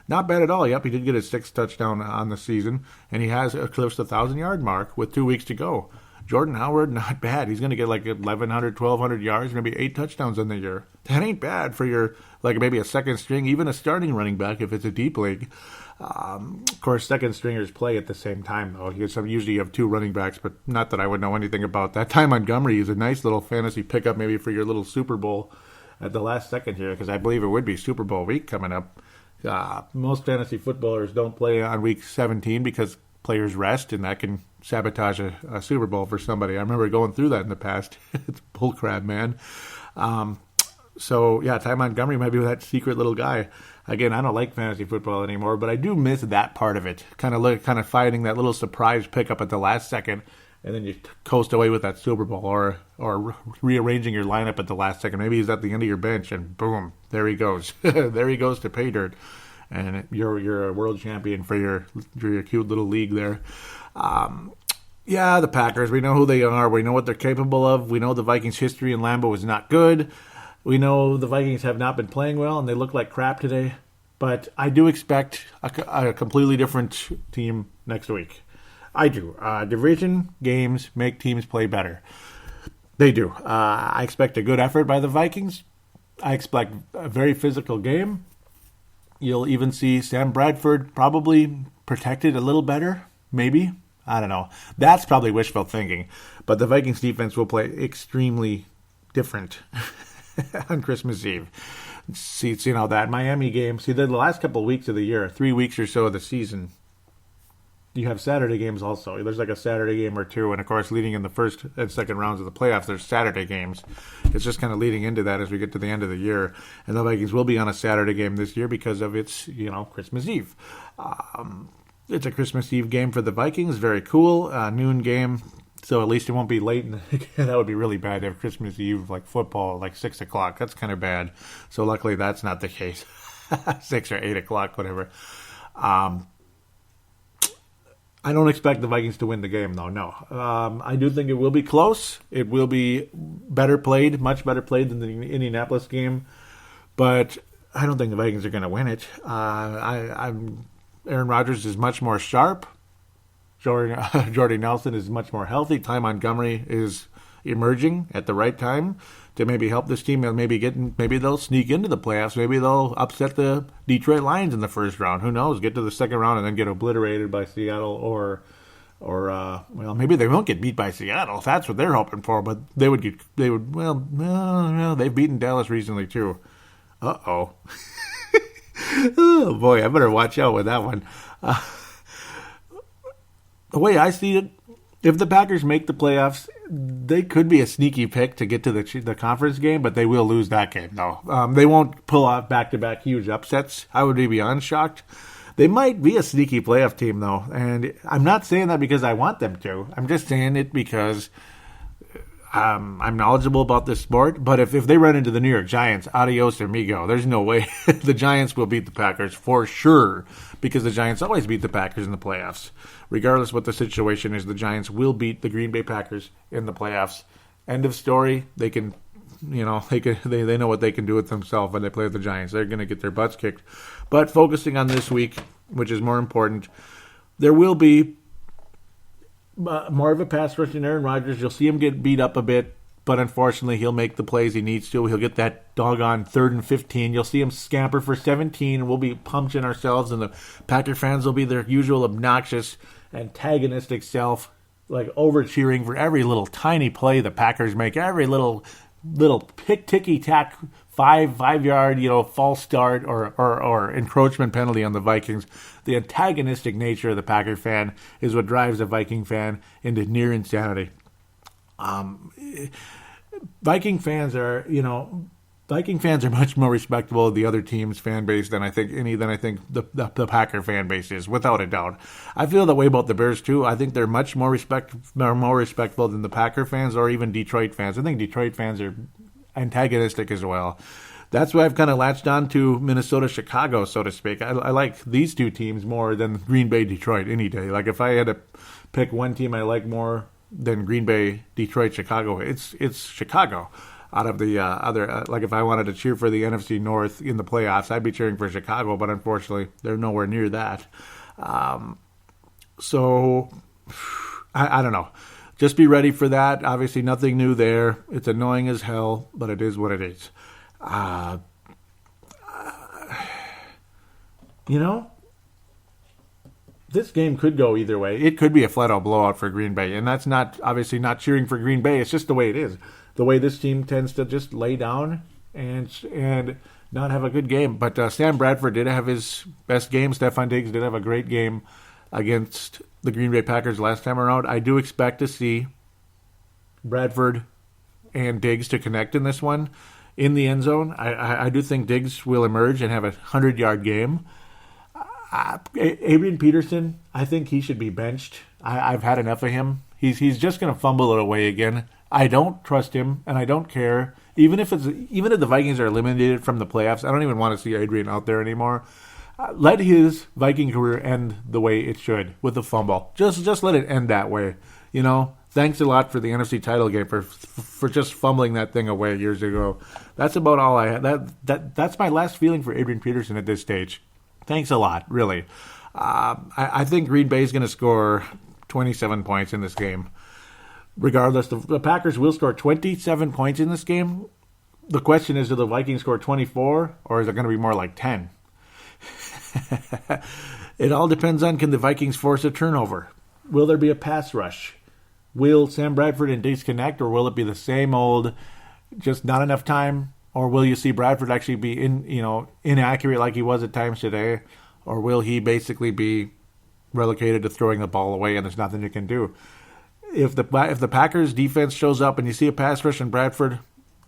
Not bad at all. Yep, he did get his 6th touchdown on the season, and he has eclipsed the 1,000-yard mark with 2 weeks to go. Jordan Howard, not bad. He's going to get 1,100, 1,200 yards, maybe 8 touchdowns in the year. That ain't bad for your maybe a 2nd string, even a starting running back if it's a deep league. Of course, second stringers play at the same time, though. Usually you have two running backs, but not that I would know anything about that. Ty Montgomery is a nice little fantasy pickup maybe for your little Super Bowl at the last second here, because I believe it would be Super Bowl week coming up. Most fantasy footballers don't play on week 17 because players rest, and that can sabotage a Super Bowl for somebody. I remember going through that in the past. It's bullcrap, man. So, yeah, Ty Montgomery might be that secret little guy. Again, I don't like fantasy football anymore, but I do miss that part of it. Kind of finding that little surprise pickup at the last second, and then you coast away with that Super Bowl, or rearranging your lineup at the last second. Maybe he's at the end of your bench, and boom, there he goes. There he goes to pay dirt, and you're a world champion for your cute little league there. Yeah, the Packers, we know who they are. We know what they're capable of. We know the Vikings' history in Lambeau is not good. We know the Vikings have not been playing well, and they look like crap today. But I do expect a completely different team next week. I do. Division games make teams play better. They do. I expect a good effort by the Vikings. I expect a very physical game. You'll even see Sam Bradford probably protected a little better, maybe. I don't know. That's probably wishful thinking. But the Vikings defense will play extremely different on Christmas Eve. See, that Miami game. See, the last couple of weeks of the year, 3 weeks or so of the season, you have Saturday games also. There's like a Saturday game or two. And, of course, leading in the first and second rounds of the playoffs, there's Saturday games. It's just kind of leading into that as we get to the end of the year. And the Vikings will be on a Saturday game this year because of its, Christmas Eve. It's a Christmas Eve game for the Vikings. Very cool. Noon game. So at least it won't be late. That would be really bad to have Christmas Eve, like football, like 6 o'clock. That's kind of bad. So luckily that's not the case. 6 or 8 o'clock, whatever. I don't expect the Vikings to win the game, though. No. I do think it will be close. It will be better played, much better played than the Indianapolis game. But I don't think the Vikings are going to win it. Aaron Rodgers is much more sharp. Jordy Nelson is much more healthy. Ty Montgomery is emerging at the right time to maybe help this team, and maybe they'll sneak into the playoffs. Maybe they'll upset the Detroit Lions in the first round. Who knows? Get to the second round and then get obliterated by Seattle, or maybe they won't get beat by Seattle. If that's what they're hoping for, but they've beaten Dallas recently too. Uh-oh. Oh boy, I better watch out with that one. The way I see it, if the Packers make the playoffs, they could be a sneaky pick to get to the conference game, but they will lose that game, though. They won't pull off back-to-back huge upsets. I would be beyond shocked. They might be a sneaky playoff team, though, and I'm not saying that because I want them to. I'm just saying it because I'm knowledgeable about this sport, but if they run into the New York Giants, adios amigo. There's no way the Giants will beat the Packers for sure, because the Giants always beat the Packers in the playoffs. Regardless what the situation is, the Giants will beat the Green Bay Packers in the playoffs. End of story. They can, they know what they can do with themselves when they play with the Giants. They're going to get their butts kicked. But focusing on this week, which is more important, there will be more of a pass rush in Aaron Rodgers. You'll see him get beat up a bit, but unfortunately he'll make the plays he needs to. He'll get that doggone 3rd and 15. You'll see him scamper for 17, and we'll be punching ourselves, and the Packer fans will be their usual obnoxious, antagonistic self, like over-cheering for every little tiny play the Packers make, every little ticky-tack 5-yard, false start or encroachment penalty on the Vikings. The antagonistic nature of the Packer fan is what drives a Viking fan into near insanity. Viking fans are much more respectable of the other team's fan base than I think the Packer fan base is, without a doubt. I feel that way about the Bears too. I think they're much more respectful than the Packer fans or even Detroit fans. I think Detroit fans are antagonistic as well. That's why I've kind of latched on to Minnesota, Chicago, so to speak. I like these two teams more than Green Bay, Detroit any day. Like if I had to pick one team I like more than Green Bay, Detroit, Chicago, it's Chicago. Out of the other, like if I wanted to cheer for the NFC North in the playoffs, I'd be cheering for Chicago, but unfortunately, they're nowhere near that. So, I don't know. Just be ready for that. Obviously, nothing new there. It's annoying as hell, but it is what it is. this game could go either way. It could be a flat-out blowout for Green Bay, and that's not obviously not cheering for Green Bay. It's just the way it is. The way this team tends to just lay down and not have a good game. But Sam Bradford did have his best game. Stephon Diggs did have a great game against the Green Bay Packers last time around. I do expect to see Bradford and Diggs to connect in this one in the end zone. I do think Diggs will emerge and have a 100-yard game. Adrian Peterson, I think he should be benched. I've had enough of him. He's just going to fumble it away again. I don't trust him, and I don't care. Even if the Vikings are eliminated from the playoffs, I don't even want to see Adrian out there anymore. Let his Viking career end the way it should, with a fumble. Just let it end that way. You know, thanks a lot for the NFC title game for just fumbling that thing away years ago. That's about all I had. That's my last feeling for Adrian Peterson at this stage. Thanks a lot, really. I think Green Bay is going to score 27 points in this game. Regardless, the Packers will score 27 points in this game. The question is, do the Vikings score 24, or is it going to be more like 10? It all depends on, can the Vikings force a turnover? Will there be a pass rush? Will Sam Bradford and Diggs connect, or will it be the same old, just not enough time? Or will you see Bradford actually be inaccurate like he was at times today? Or will he basically be relegated to throwing the ball away and there's nothing you can do? If the Packers defense shows up and you see a pass rush in Bradford,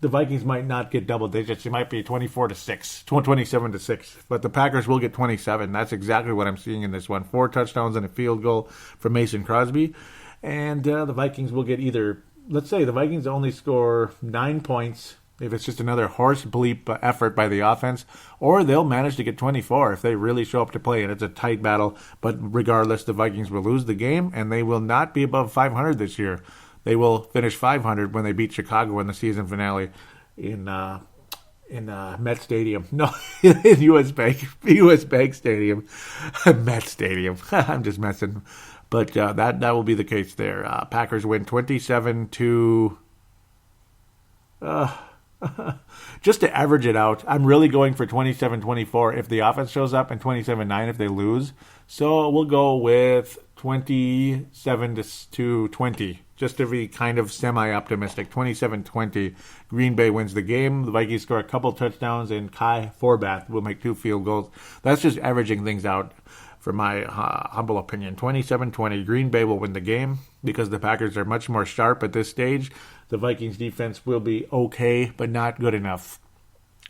the Vikings might not get double digits. It might be 24-6, 27-6. But the Packers will get 27. That's exactly what I'm seeing in this one. 4 touchdowns and a field goal from Mason Crosby. And the Vikings will get either, let's say the Vikings only score 9 points if it's just another horse bleep effort by the offense, or they'll manage to get 24 if they really show up to play, and it's a tight battle. But regardless, the Vikings will lose the game, and they will not be above 500 this year. They will finish 500 when they beat Chicago in the season finale in Met Stadium. No, in US Bank Stadium. Met Stadium. I'm just messing. But that will be the case there. Packers win 27 to... just to average it out, I'm really going for 27-24 if the offense shows up and 27-9 if they lose. So we'll go with 27-20, just to be kind of semi-optimistic. 27-20, Green Bay wins the game. The Vikings score a couple touchdowns, and Kai Forbath will make 2 field goals. That's just averaging things out for my humble opinion. 27-20, Green Bay will win the game because the Packers are much more sharp at this stage. The Vikings defense will be okay, but not good enough.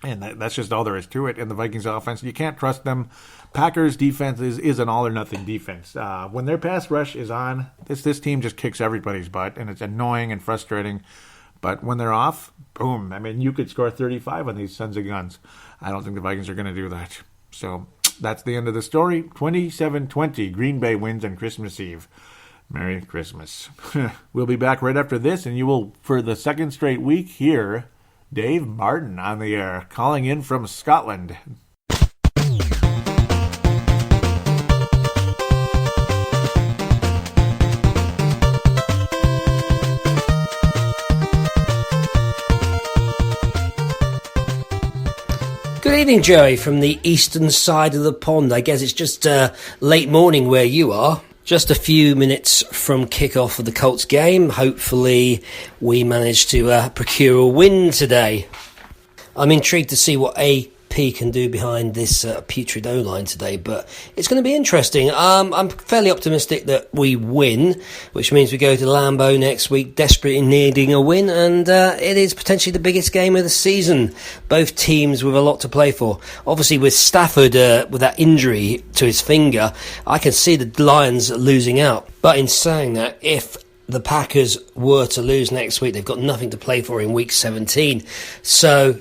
And that's just all there is to it. And the Vikings offense, you can't trust them. Packers defense is an all-or-nothing defense. When their pass rush is on, this team just kicks everybody's butt, and it's annoying and frustrating. But when they're off, boom. I mean, you could score 35 on these sons of guns. I don't think the Vikings are going to do that. So that's the end of the story. 27-20, Green Bay wins on Christmas Eve. Merry Christmas. We'll be back right after this, and you will, for the second straight week, hear Dave Martin on the air, calling in from Scotland. Good evening, Joey, from the eastern side of the pond. I guess it's just late morning where you are. Just a few minutes from kickoff of the Colts game. Hopefully we manage to procure a win today. I'm intrigued to see what AP can do behind this putrid O-line today, but it's going to be interesting. I'm fairly optimistic that we win, which means we go to Lambeau next week desperately needing a win, and it is potentially the biggest game of the season. Both teams with a lot to play for. Obviously with Stafford with that injury to his finger, I can see the Lions losing out. But in saying that, if the Packers were to lose next week, they've got nothing to play for in week 17. So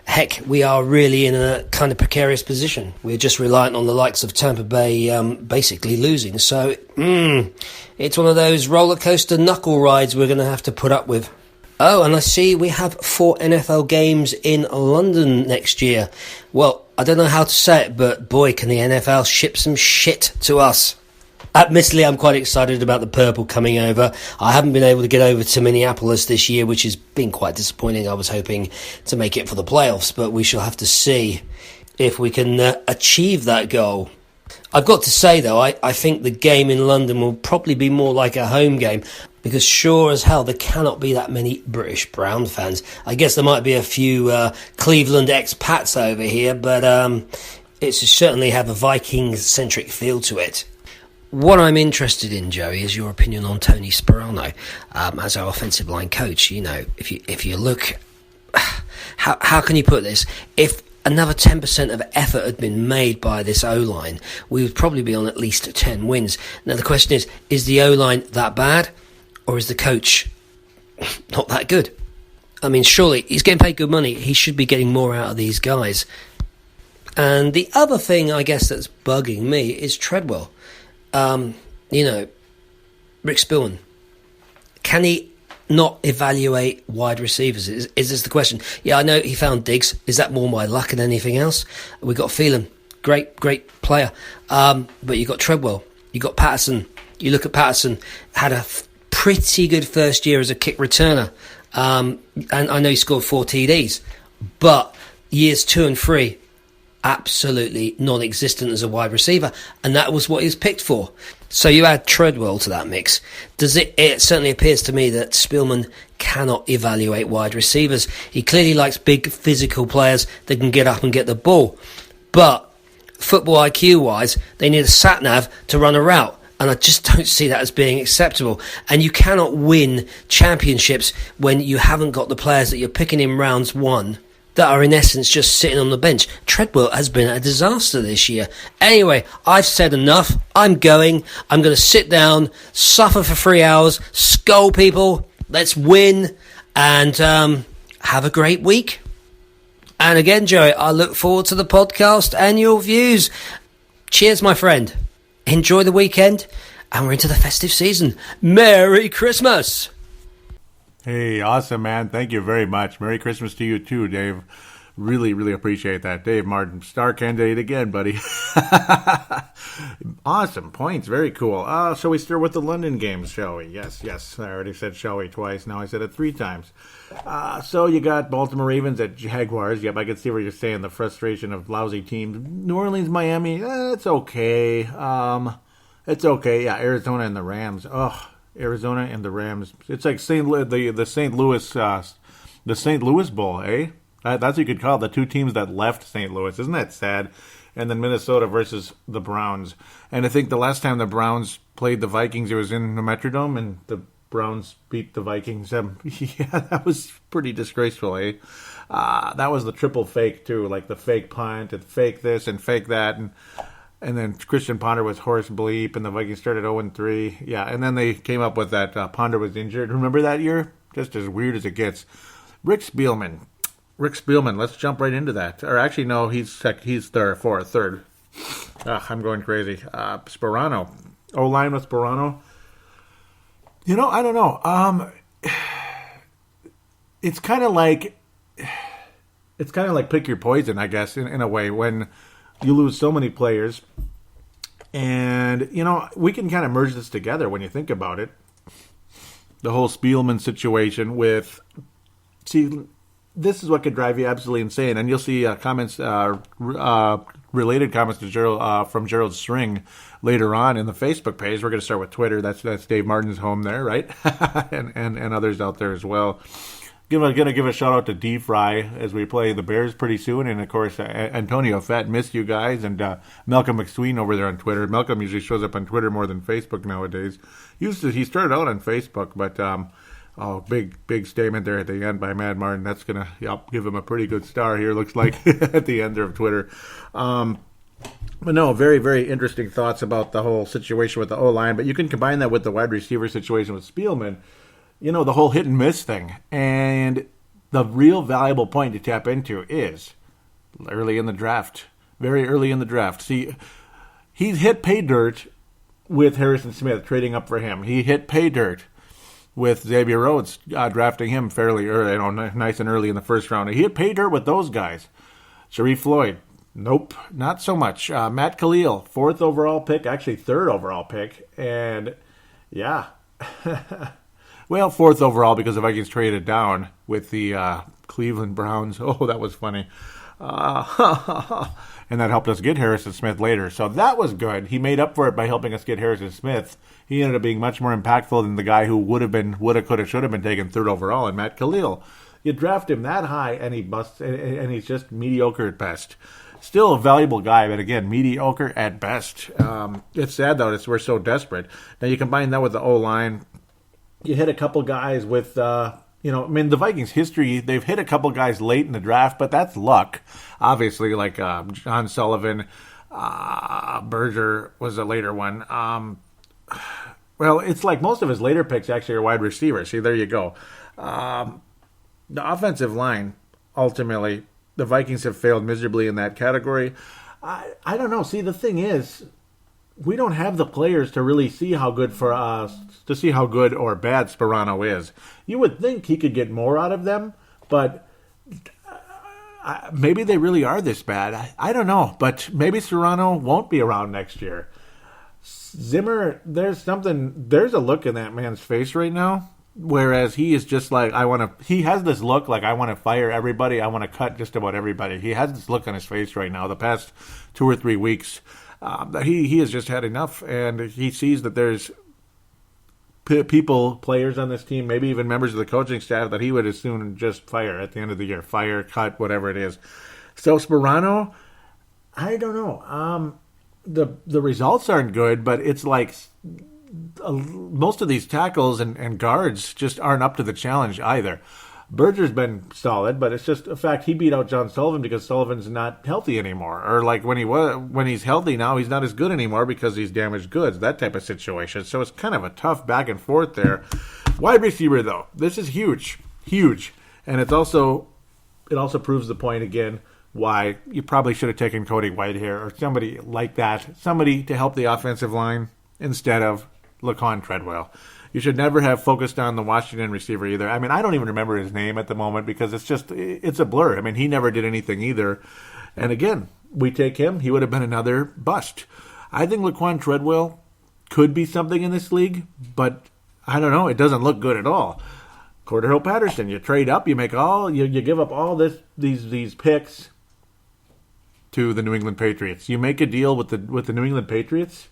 heck, we are really in a kind of precarious position. We're just reliant on the likes of Tampa Bay basically losing. So it's one of those roller coaster knuckle rides we're going to have to put up with. Oh, and I see we have 4 NFL games in London next year. Well, I don't know how to say it, but boy, can the NFL ship some shit to us. Admittedly, I'm quite excited about the purple coming over. I haven't been able to get over to Minneapolis this year, which has been quite disappointing. I was hoping to make it for the playoffs, but we shall have to see if we can achieve that goal. I've got to say, though, I think the game in London will probably be more like a home game, because sure as hell there cannot be that many British Brown fans. I guess there might be a few Cleveland expats over here, but it's certainly have a Vikings-centric feel to it. What I'm interested in, Joey, is your opinion on Tony Sperano as our offensive line coach. You know, if you look, how can you put this? If another 10% of effort had been made by this O-line, we would probably be on at least 10 wins. Now the question is the O-line that bad, or is the coach not that good? I mean, surely he's getting paid good money. He should be getting more out of these guys. And the other thing, I guess, that's bugging me is Treadwell. Rick Spielman. Can he not evaluate wide receivers? Is this the question? Yeah, I know he found Diggs. Is that more my luck than anything else? We got Phelan. Great player. But you got Treadwell. You got Patterson. You look at Patterson, had a pretty good first year as a kick returner. And I know he scored 4 TDs. But years 2 and 3, absolutely non-existent as a wide receiver, and that was what he was picked for. So you add Treadwell to that mix. It certainly appears to me that Spielman cannot evaluate wide receivers. He clearly likes big physical players that can get up and get the ball. But football IQ-wise, they need a sat-nav to run a route, and I just don't see that as being acceptable. And you cannot win championships when you haven't got the players that you're picking in rounds 1 that are in essence just sitting on the bench. Treadwell has been a disaster this year. Anyway, I've said enough. I'm going to sit down, suffer for 3 hours, scold people, let's win, and have a great week. And again, Joey, I look forward to the podcast and your views. Cheers, my friend. Enjoy the weekend, and we're into the festive season. Merry Christmas! Hey, awesome, man. Thank you very much. Merry Christmas to you, too, Dave. Really, really appreciate that. Dave Martin, star candidate again, buddy. Awesome points. Very cool. So we start with the London games, shall we? Yes. I already said shall we twice. Now I said it 3 times. So you got Baltimore Ravens at Jaguars. Yep, I can see what you're saying. The frustration of lousy teams. New Orleans, Miami. It's okay. It's okay. Yeah, Arizona and the Rams. Arizona and the Rams. It's like the St. Louis Bowl, eh? That's what you could call it, the 2 teams that left St. Louis. Isn't that sad? And then Minnesota versus the Browns. And I think the last time the Browns played the Vikings, it was in the Metrodome, and the Browns beat the Vikings. Yeah, that was pretty disgraceful, eh? That was the triple fake, too, like the fake punt and fake this and fake that. And then Christian Ponder was horse bleep, and the Vikings started 0-3. Yeah, and then they came up with that Ponder was injured. Remember that year? Just as weird as it gets. Rick Spielman, let's jump right into that. Or actually, no, he's third. I'm going crazy. Sperano. O-line with Sperano. I don't know. It's kind of like pick your poison, I guess, in a way, when you lose so many players. And, we can kind of merge this together when you think about it. The whole Spielman situation with... See, this is what could drive you absolutely insane. And you'll see comments, related comments to Gerald, from Gerald String later on in the Facebook page. We're going to start with Twitter. That's Dave Martin's home there, right? and others out there as well. Going to give a shout out to D-Fry as we play the Bears pretty soon. And, of course, Antonio Fett, missed you guys. And Malcolm McSween over there on Twitter. Malcolm usually shows up on Twitter more than Facebook nowadays. He started out on Facebook, but big statement there at the end by Mad Martin. That's going to give him a pretty good star here, looks like, at the end of Twitter. But no, very, very interesting thoughts about the whole situation with the O-line. But you can combine that with the wide receiver situation with Spielman. The whole hit and miss thing. And the real valuable point to tap into is early in the draft. Very early in the draft. See, he hit pay dirt with Harrison Smith, trading up for him. He hit pay dirt with Xavier Rhodes, drafting him fairly early, nice and early in the first round. He hit pay dirt with those guys. Sharif Floyd, nope, not so much. Matt Khalil, 4th overall pick, actually 3rd overall pick. And, yeah... Well, 4th overall because the Vikings traded down with the Cleveland Browns. Oh, that was funny. And that helped us get Harrison Smith later. So that was good. He made up for it by helping us get Harrison Smith. He ended up being much more impactful than the guy who would have been, woulda, coulda, should have been taken third overall, and Matt Khalil. You draft him that high, and he busts, and he's just mediocre at best. Still a valuable guy, but again, mediocre at best. It's sad, though. We're so desperate. Now, you combine that with the O-line. You hit a couple guys with, the Vikings history, they've hit a couple guys late in the draft, but that's luck. Obviously, like John Sullivan, Berger was a later one. Well, it's like most of his later picks actually are wide receivers. See, there you go. The offensive line, ultimately, the Vikings have failed miserably in that category. I don't know. See, the thing is, we don't have the players to really see how good for us, to see how good or bad Sperano is. You would think he could get more out of them, but maybe they really are this bad. I don't know, but maybe Sperano won't be around next year. Zimmer, there's a look in that man's face right now, whereas he is just like, he has this look like, I want to fire everybody, I want to cut just about everybody. He has this look on his face right now, the past 2 or 3 weeks. He has just had enough, and he sees that there's players on this team, maybe even members of the coaching staff, that he would as soon just fire at the end of the year. Fire, cut, whatever it is. So Sperano, I don't know. The results aren't good, but it's like most of these tackles and guards just aren't up to the challenge either. Berger's been solid, but it's just a fact he beat out John Sullivan because Sullivan's not healthy anymore. Or like when he's healthy now, he's not as good anymore because he's damaged goods, that type of situation. So it's kind of a tough back and forth there. Wide receiver, though, this is huge. And it also proves the point again why you probably should have taken Cody Whitehair or somebody like that, somebody to help the offensive line instead of Laquan Treadwell. You should never have focused on the Washington receiver either. I mean, I don't even remember his name at the moment because it's a blur. I mean, he never did anything either. And again, we take him, he would have been another bust. I think Laquan Treadwell could be something in this league, but I don't know. It doesn't look good at all. Cordero Patterson, you trade up, you give up all these picks to the New England Patriots. You make a deal with the New England Patriots.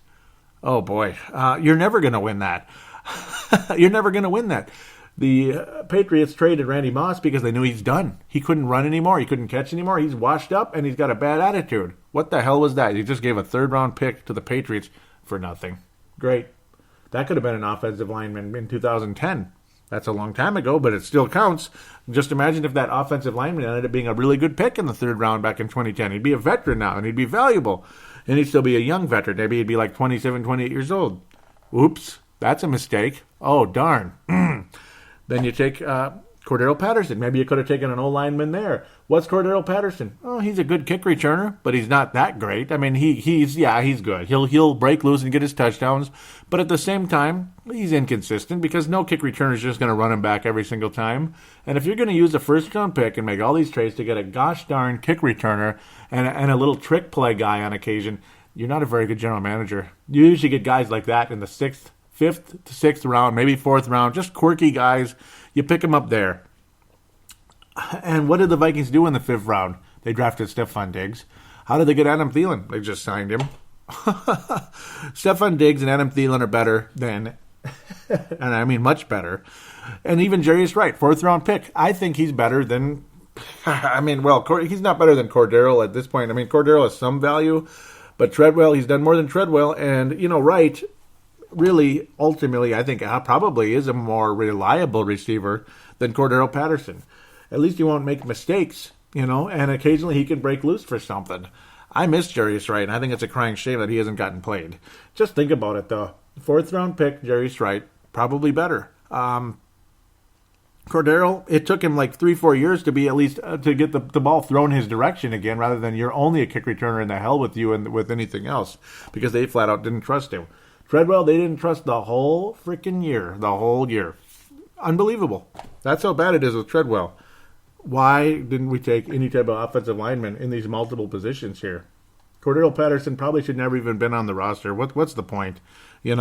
Oh boy, you're never going to win that. You're never going to win that. The Patriots traded Randy Moss because they knew he's done. He couldn't run anymore. He couldn't catch anymore. He's washed up, and he's got a bad attitude. What the hell was that? You just gave a third-round pick to the Patriots for nothing. Great. That could have been an offensive lineman in 2010. That's a long time ago, but it still counts. Just imagine if that offensive lineman ended up being a really good pick in the third round back in 2010. He'd be a veteran now, and he'd be valuable. And he'd still be a young veteran. Maybe he'd be like 27, 28 years old. Oops. That's a mistake. Oh, darn. Then you take Cordero Patterson. Maybe you could have taken an O-lineman there. What's Cordero Patterson? Oh, he's a good kick returner, but he's not that great. I mean, he's good. He'll break loose and get his touchdowns, but at the same time, he's inconsistent because no kick returner is just going to run him back every single time. And if you're going to use a first-round pick and make all these trades to get a gosh darn kick returner and a little trick play guy on occasion, you're not a very good general manager. You usually get guys like that in the fifth to sixth round, maybe fourth round, just quirky guys. You pick them up there. And what did the Vikings do in the fifth round? They drafted Stephon Diggs. How did they get Adam Thielen? They just signed him. Stephon Diggs and Adam Thielen are better than, and I mean much better. And even Jarius Wright, fourth round pick. I think he's better than, he's not better than Cordero at this point. I mean, Cordero has some value, but Treadwell, he's done more than Treadwell. And, Wright, really, ultimately, I think probably is a more reliable receiver than Cordero Patterson. At least he won't make mistakes, and occasionally he can break loose for something. I miss Jarius Wright, and I think it's a crying shame that he hasn't gotten played. Just think about it, though. Fourth-round pick, Jarius Wright, probably better. Cordero, it took him like 3-4 years to be at least to get the ball thrown his direction again, rather than you're only a kick returner in the hell with you and with anything else, because they flat out didn't trust him. Treadwell, they didn't trust the whole freaking year. The whole year. Unbelievable. That's how bad it is with Treadwell. Why didn't we take any type of offensive lineman in these multiple positions here? Cordero Patterson probably should never even been on the roster. What's the point? And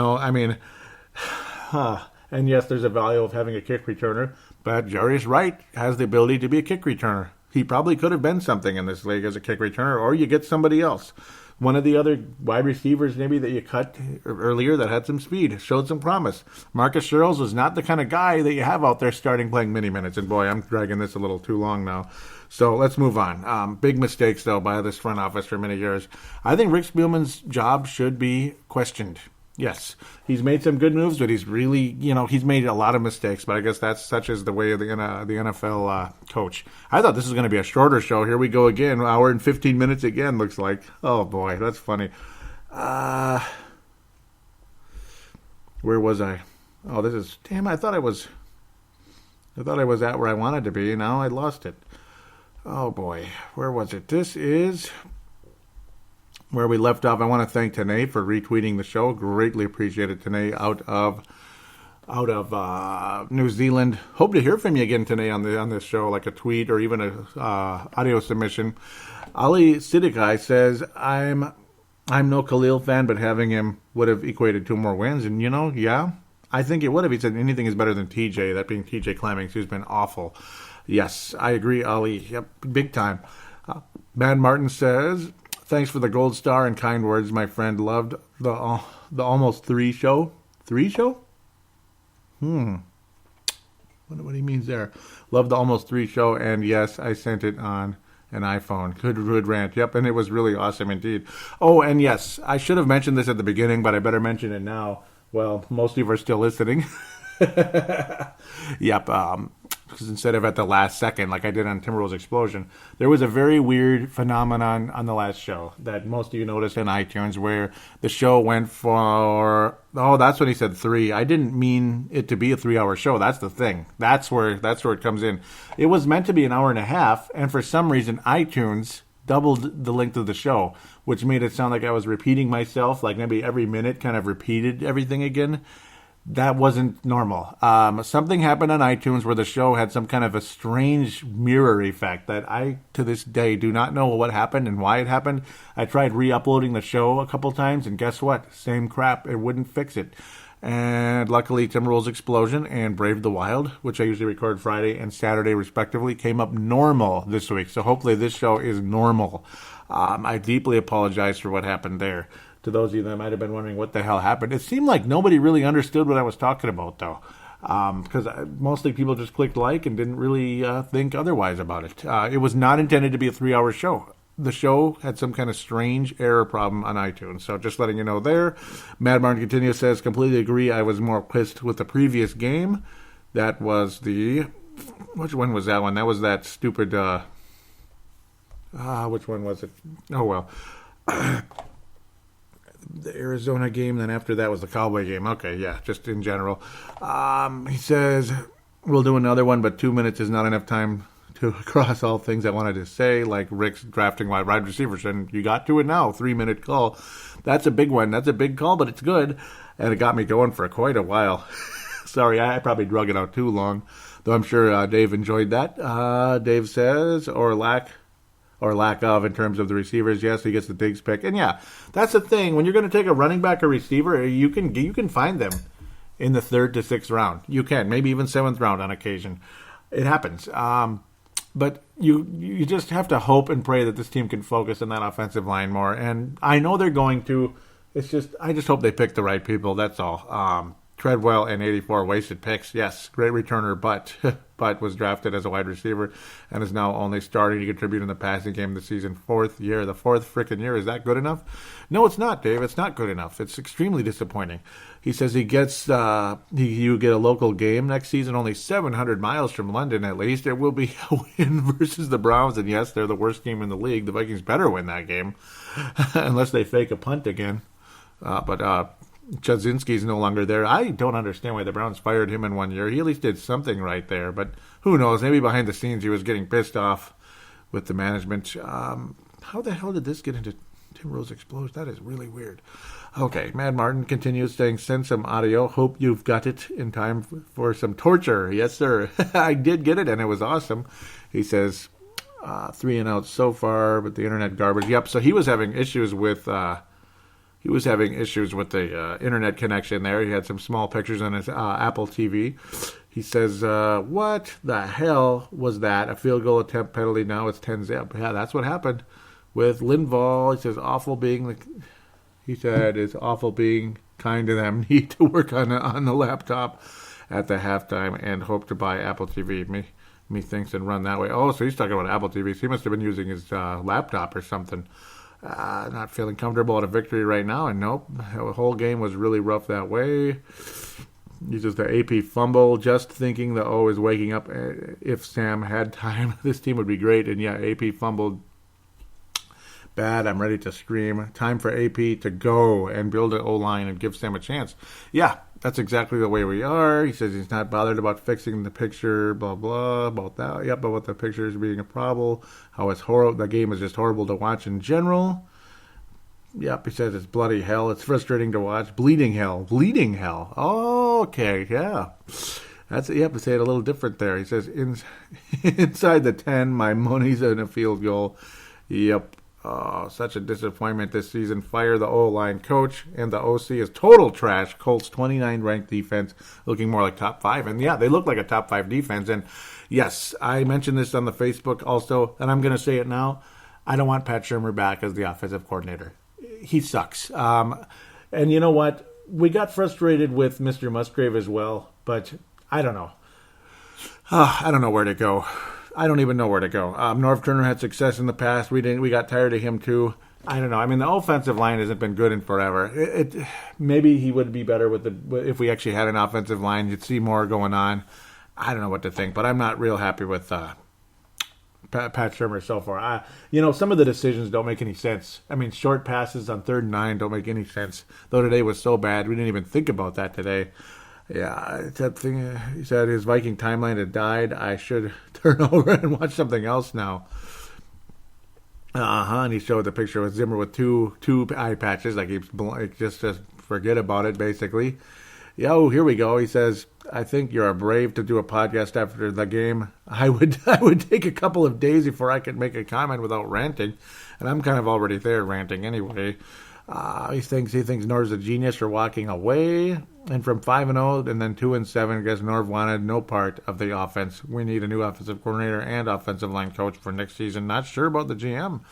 yes, there's a value of having a kick returner, but Jarius Wright has the ability to be a kick returner. He probably could have been something in this league as a kick returner, or you get somebody else. One of the other wide receivers maybe that you cut earlier that had some speed, showed some promise. Marcus Sherrills was not the kind of guy that you have out there starting playing mini minutes. And boy, I'm dragging this a little too long now. So let's move on. Big mistakes, though, by this front office for many years. I think Rick Spielman's job should be questioned. Yes, he's made some good moves, but he's really, he's made a lot of mistakes. But I guess that's such as the way of the NFL coach. I thought this was going to be a shorter show. Here we go again. An hour and 15 minutes again, looks like. Oh, boy, that's funny. Where was I? Oh, I thought I was at where I wanted to be. Now I lost it. Oh, boy, where was it? This is where we left off. I want to thank Tanae for retweeting the show. Greatly appreciated, Tanae, out of New Zealand. Hope to hear from you again, Tanae, on this show, like a tweet or even a audio submission. Ali Siddiqai says, I'm no Khalil fan, but having him would have equated 2 more wins. And, yeah, I think it would have. He said anything is better than TJ, that being TJ Clemmings, who's been awful. Yes, I agree, Ali. Yep, big time. Matt Martin says, thanks for the gold star and kind words, my friend. Loved the almost 3 show. 3 show? What he means there. Loved the almost 3 show, and yes, I sent it on an iPhone. Good rant. Yep, and it was really awesome indeed. Oh, and yes, I should have mentioned this at the beginning, but I better mention it now. Well, most of you are still listening. Yep, because instead of at the last second, like I did on Timberwolves Explosion, there was a very weird phenomenon on the last show that most of you noticed in iTunes, where the show went for, that's when he said 3. I didn't mean it to be a 3-hour show. That's the thing. That's where it comes in. It was meant to be an hour and a half, and for some reason, iTunes doubled the length of the show, which made it sound like I was repeating myself, like maybe every minute kind of repeated everything again. That wasn't normal. Something happened on iTunes where the show had some kind of a strange mirror effect that I, to this day, do not know what happened and why it happened. I tried re-uploading the show a couple times, and guess what? Same crap. It wouldn't fix it. And luckily, Timberwolves Explosion and Brave the Wild, which I usually record Friday and Saturday respectively, came up normal this week. So hopefully this show is normal. I deeply apologize for what happened there. To those of you that might have been wondering what the hell happened, it seemed like nobody really understood what I was talking about, though, because mostly people just clicked like and didn't really think otherwise about it. It was not intended to be a 3-hour show. The show had some kind of strange error problem on iTunes, so just letting you know there. Mad Martin continues, says, completely agree. I was more pissed with the previous game. That was which one was that one? That was that stupid, which one was it? Oh, well. The Arizona game, then after that was the Cowboy game. Okay, yeah, just in general. He says, we'll do another one, but 2 minutes is not enough time to cross all things I wanted to say, like Rick's drafting wide receivers, and you got to it now, 3-minute call. That's a big one. That's a big call, but it's good, and it got me going for quite a while. Sorry, I probably drug it out too long, though I'm sure Dave enjoyed that. Dave says, or lack of in terms of the receivers. Yes, he gets the Diggs pick. And yeah, that's the thing. When you're going to take a running back or receiver, you can find them in the 3rd to 6th round. You can, maybe even 7th round on occasion. It happens. But you just have to hope and pray that this team can focus on that offensive line more. And I know they're going to. I just hope they pick the right people. That's all. Treadwell and 84 wasted picks. Yes, great returner, but was drafted as a wide receiver and is now only starting to contribute in the passing game this season. 4th year, the 4th freaking year. Is that good enough? No, it's not, Dave. It's not good enough. It's extremely disappointing. He says you get a local game next season, only 700 miles from London at least. It will be a win versus the Browns, and yes, they're the worst team in the league. The Vikings better win that game unless they fake a punt again. But Chudzinski's no longer there. I don't understand why the Browns fired him in 1 year. He at least did something right there, but who knows? Maybe behind the scenes he was getting pissed off with the management. How the hell did this get into Timberwolves Explosion? That is really weird. Okay, Mad Martin continues saying, send some audio. Hope you've got it in time for some torture. Yes, sir. I did get it, and it was awesome. He says, 3 and out so far, but the internet garbage. Yep, so he was having issues with... He was having issues with the internet connection there. He had some small pictures on his Apple TV. He says, what the hell was that? A field goal attempt penalty. Now it's 10-zip. Yeah, that's what happened with Linval. He says, he said, it's awful being kind to them. Need to work on the laptop at the halftime and hope to buy Apple TV. Me thinks and run that way. Oh, so he's talking about Apple TVs. He must have been using his laptop or something. Not feeling comfortable at a victory right now. And nope, the whole game was really rough that way. Uses the AP fumble, just thinking the O is waking up. If Sam had time, this team would be great. And yeah, AP fumbled bad. I'm ready to scream. Time for AP to go and build an O-line and give Sam a chance. Yeah, that's exactly the way we are. He says he's not bothered about fixing the picture, blah, blah, about that. Yep, about the pictures being a problem. How it's horrible. The game is just horrible to watch in general. Yep, he says it's bloody hell. It's frustrating to watch. Bleeding hell. Bleeding hell. Oh, okay, yeah. That's it. You have to say it a little different there. He says, inside the 10, my money's in a field goal. Yep. Oh, such a disappointment this season. Fire the O-line coach, and the OC is total trash. Colts 29 ranked defense, looking more like top 5. And yeah, they look like a top 5 defense. And yes, I mentioned this on the Facebook also, and I'm going to say it now. I don't want Pat Shurmur back as the offensive coordinator. He sucks. And you know what? We got frustrated with Mr. Musgrave as well, but I don't know. I don't know where to go. I don't even know where to go. Norv Turner had success in the past. We got tired of him too. I don't know. I mean, the offensive line hasn't been good in forever. Maybe he would be better if we actually had an offensive line. You'd see more going on. I don't know what to think, but I'm not real happy with Pat Shurmur so far. Some of the decisions don't make any sense. I mean, short passes on 3rd and 9 don't make any sense. Though today was so bad, we didn't even think about that today. Yeah, that thing. He said his Viking timeline had died. I should turn over and watch something else now. And he showed the picture with Zimmer with two eye patches. Like he's just forget about it, basically. Yeah, here we go. He says, I think you're brave to do a podcast after the game. I would take a couple of days before I could make a comment without ranting. And I'm kind of already there ranting anyway. He thinks Norv's a genius for walking away. And from 5-0 and then 2-7, I guess Norv wanted no part of the offense. We need a new offensive coordinator and offensive line coach for next season. Not sure about the GM.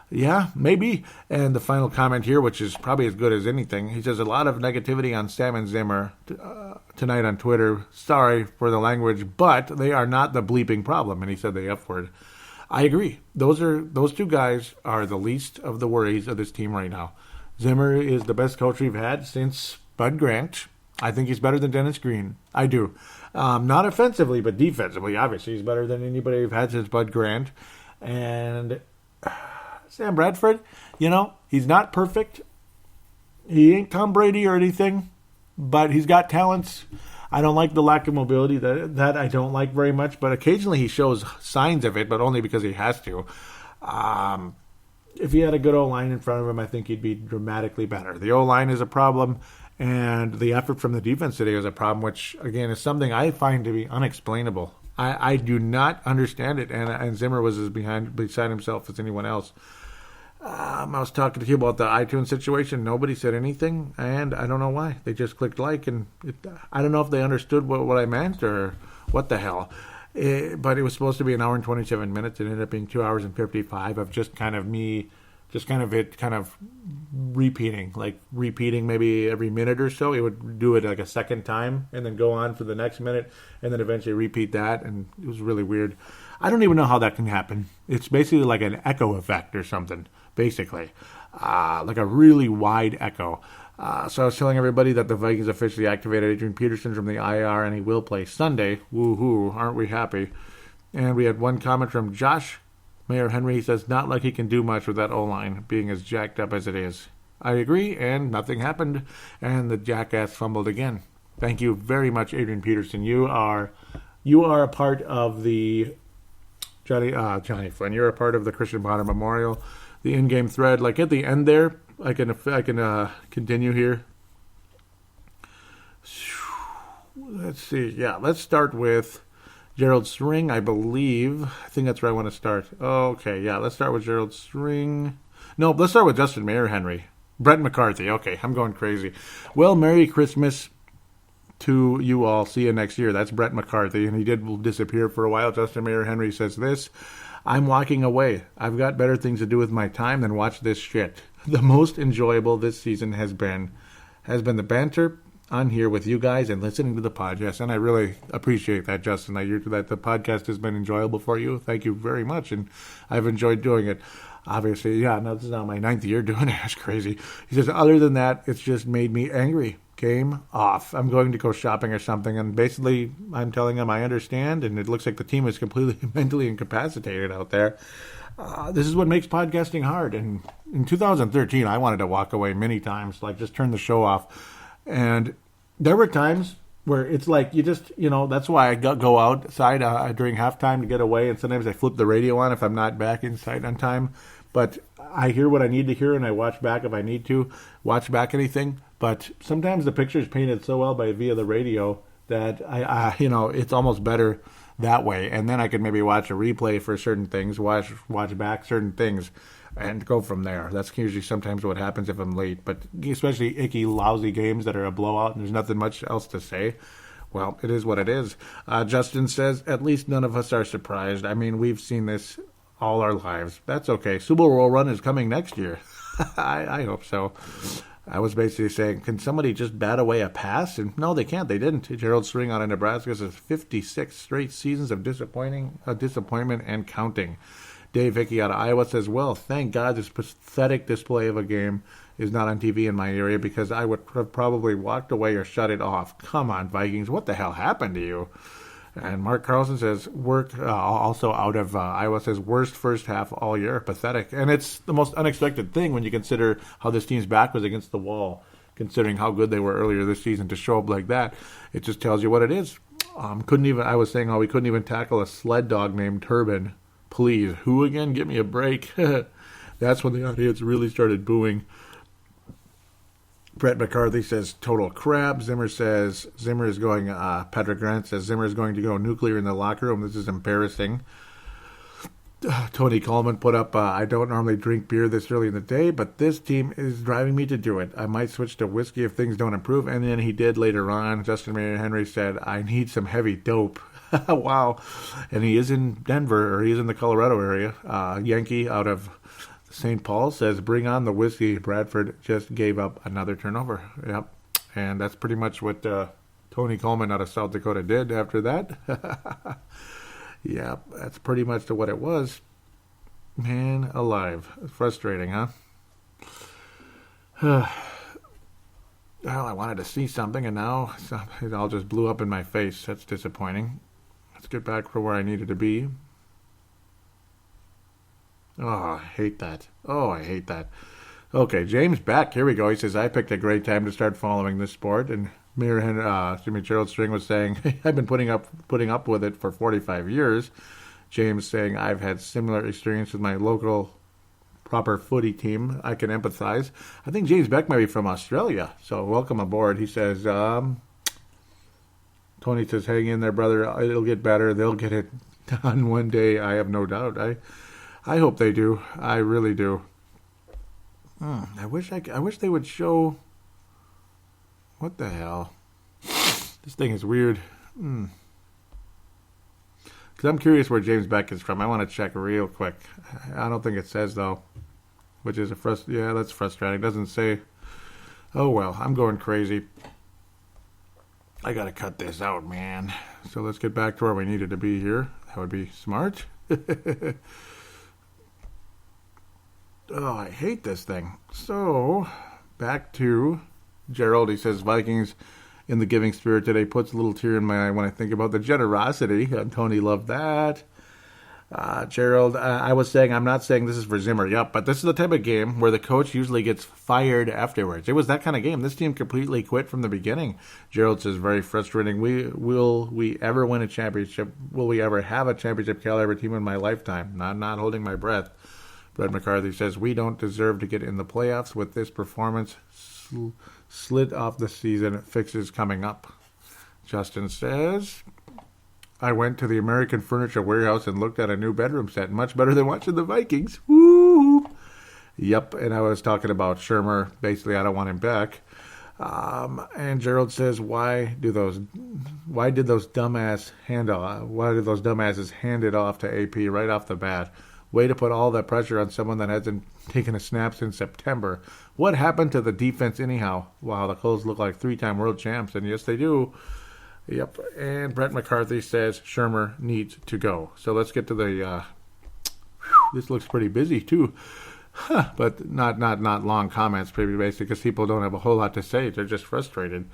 Yeah, maybe. And the final comment here, which is probably as good as anything, he says a lot of negativity on Sam and Zimmer tonight on Twitter. Sorry for the language, but they are not the bleeping problem. And he said the F word. I agree. Those two guys are the least of the worries of this team right now. Zimmer is the best coach we've had since Bud Grant. I think he's better than Dennis Green. I do. Not offensively, but defensively. Obviously, he's better than anybody we've had since Bud Grant. And Sam Bradford, he's not perfect. He ain't Tom Brady or anything, but he's got talents. I don't like the lack of mobility. That I don't like very much, but occasionally he shows signs of it, but only because he has to. If he had a good O-line in front of him, I think he'd be dramatically better. The O-line is a problem, and the effort from the defense today is a problem, which, again, is something I find to be unexplainable. I do not understand it, and Zimmer was as beside himself as anyone else. I was talking to you about the iTunes situation. Nobody said anything, and I don't know why. They just clicked like, and I don't know if they understood what I meant or what the hell. But it was supposed to be an hour and 27 minutes. It ended up being 2 hours and 55 of just kind of repeating maybe every minute or so. It would do it like a second time and then go on for the next minute and then eventually repeat that. And it was really weird. I don't even know how that can happen. It's basically like an echo effect or something, basically. Like a really wide echo. So I was telling everybody that the Vikings officially activated Adrian Peterson from the IR, and he will play Sunday. Woohoo, aren't we happy? And we had one comment from Josh Mayor Henry. He says, not like he can do much with that O-line, being as jacked up as it is. I agree, and nothing happened, and the jackass fumbled again. Thank you very much, Adrian Peterson. You are a part of the Johnny Flynn. You're a part of the Christian Bonner Memorial. The in-game thread, like at the end there, I can continue here. Let's see. Yeah, let's start with Gerald String, I believe. I think that's where I want to start. Okay, yeah, let's start with Gerald String. No, let's start with Justin Mayer Henry. Brett McCarthy. Okay, I'm going crazy. Well, Merry Christmas to you all. See you next year. That's Brett McCarthy, and he did disappear for a while. Justin Mayer Henry says this. I'm walking away. I've got better things to do with my time than watch this shit. The most enjoyable this season has been the banter on here with you guys and listening to the podcast, and I really appreciate that, Justin. I hear that the podcast has been enjoyable for you. Thank you very much, and I've enjoyed doing it. Obviously, no, this is not my 9th year doing it. That's crazy. He says, other than that, it's just made me angry. Game off. I'm going to go shopping or something, and basically I'm telling him I understand, and it looks like the team is completely mentally incapacitated out there. This is what makes podcasting hard, and in 2013 I wanted to walk away many times, like just turn the show off, and there were times where it's like you just, that's why I go outside during halftime to get away, and sometimes I flip the radio on if I'm not back inside on time, but I hear what I need to hear, and I watch back if I need to watch back anything. But sometimes the picture is painted so well via the radio that I it's almost better that way. And then I could maybe watch a replay for certain things, watch back certain things, and go from there. That's usually sometimes what happens if I'm late. But especially icky, lousy games that are a blowout and there's nothing much else to say. Well, it is what it is. Justin says, at least none of us are surprised. I mean, we've seen this all our lives. That's okay. Super Bowl run is coming next year. I hope so. I was basically saying, can somebody just bat away a pass? And no, they can't. They didn't. Gerald String out of Nebraska says 56 straight seasons of disappointment and counting. Dave Hickey out of Iowa says, well, thank God this pathetic display of a game is not on TV in my area because I would have probably walked away or shut it off. Come on, Vikings. What the hell happened to you? And Mark Carlson says, also out of Iowa, says, worst first half all year. Pathetic. And it's the most unexpected thing when you consider how this team's back was against the wall, considering how good they were earlier this season to show up like that. It just tells you what it is. I was saying, we couldn't even tackle a sled dog named Turban. Please. Who again? Give me a break. That's when the audience really started booing. Brett McCarthy says total crap. Patrick Grant says Zimmer is going to go nuclear in the locker room. This is embarrassing. Tony Coleman put up, I don't normally drink beer this early in the day, but this team is driving me to do it. I might switch to whiskey if things don't improve. And then he did later on. Justin Mayer Henry said, I need some heavy dope. Wow. And he is in Denver, or he's in the Colorado area. Yankee out of St. Paul says, bring on the whiskey. Bradford just gave up another turnover. Yep. And that's pretty much what Tony Coleman out of South Dakota did after that. Yeah, that's pretty much what it was. Man alive. Frustrating, huh? Well, I wanted to see something, and now it all just blew up in my face. That's disappointing. Let's get back for where I needed to be. Oh, I hate that. Okay, James back. Here we go. He says, I picked a great time to start following this sport. And Gerald String was saying, I've been putting up with it for 45 years. James saying, I've had similar experience with my local proper footy team. I can empathize. I think James Beck might be from Australia. So welcome aboard. He says, Tony says, hang in there, brother. It'll get better. They'll get it done one day. I have no doubt. I hope they do. I really do. I wish they would show. What the hell? This thing is weird. Because I'm curious where James Beck is from. I want to check real quick. I don't think it says, though. Which is that's frustrating. It doesn't say. Oh, well. I'm going crazy. I got to cut this out, man. So let's get back to where we needed to be here. That would be smart. Oh, I hate this thing. So, back to Gerald. He says, Vikings in the giving spirit today puts a little tear in my eye when I think about the generosity. Tony loved that. Gerald, I was saying, I'm not saying this is for Zimmer, but this is the type of game where the coach usually gets fired afterwards. It was that kind of game. This team completely quit from the beginning. Gerald says, very frustrating. Will we ever win a championship? Will we ever have a championship caliber team in my lifetime? Not holding my breath. Brett McCarthy says, we don't deserve to get in the playoffs with this performance. Slid off the season. Fixes coming up. Justin says, I went to the American Furniture Warehouse and looked at a new bedroom set. Much better than watching the Vikings. Woo! Yep, and I was talking about Shermer. Basically, I don't want him back. And Gerald says, why did those dumbasses hand it off to AP right off the bat? Way to put all that pressure on someone that hasn't taken a snap since September. What happened to the defense anyhow? Wow, the Colts look like 3-time world champs, and yes, they do. Yep. And Brett McCarthy says Shermer needs to go. So let's get to the. This looks pretty busy too, but not long comments. Pretty basic because people don't have a whole lot to say. They're just frustrated.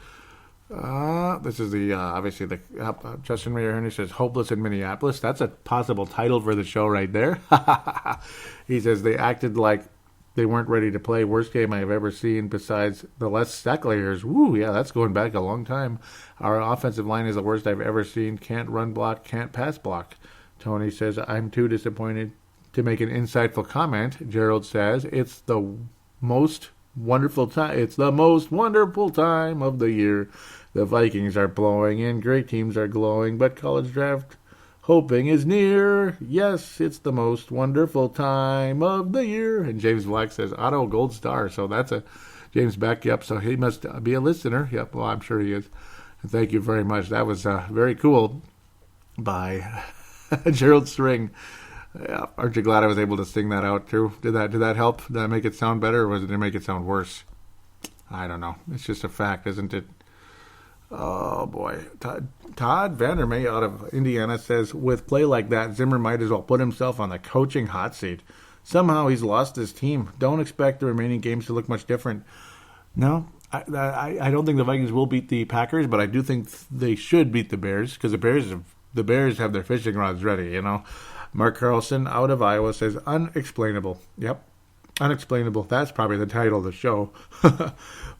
This is the obviously the Justin Mayer Henry says hopeless in Minneapolis. That's a possible title for the show right there. He says they acted like they weren't ready to play. Worst game I have ever seen besides the Les Steckler years. Woo, yeah, that's going back a long time. Our offensive line is the worst I've ever seen. Can't run block, can't pass block. Tony says I'm too disappointed to make an insightful comment. Gerald says it's the most wonderful time. It's the most wonderful time of the year. The Vikings are blowing and great teams are glowing, but college draft hoping is near. Yes, it's the most wonderful time of the year. And James Black says Otto Gold Star. So that's a James back. Yep. So he must be a listener. Yep. Well, I'm sure he is. And thank you very much. That was very cool by Gerald String. Yeah, aren't you glad I was able to sing that out too? Did that help? Did that make it sound better, or did it make it sound worse? I don't know. It's just a fact, isn't it? Oh boy, Todd Vandermeer out of Indiana says, with play like that, Zimmer might as well put himself on the coaching hot seat. Somehow he's lost his team. Don't expect the remaining games to look much different. No, I don't think the Vikings will beat the Packers, but I do think they should beat the Bears because the Bears have their fishing rods ready. You know. Mark Carlson out of Iowa says, unexplainable. Yep, unexplainable. That's probably the title of the show.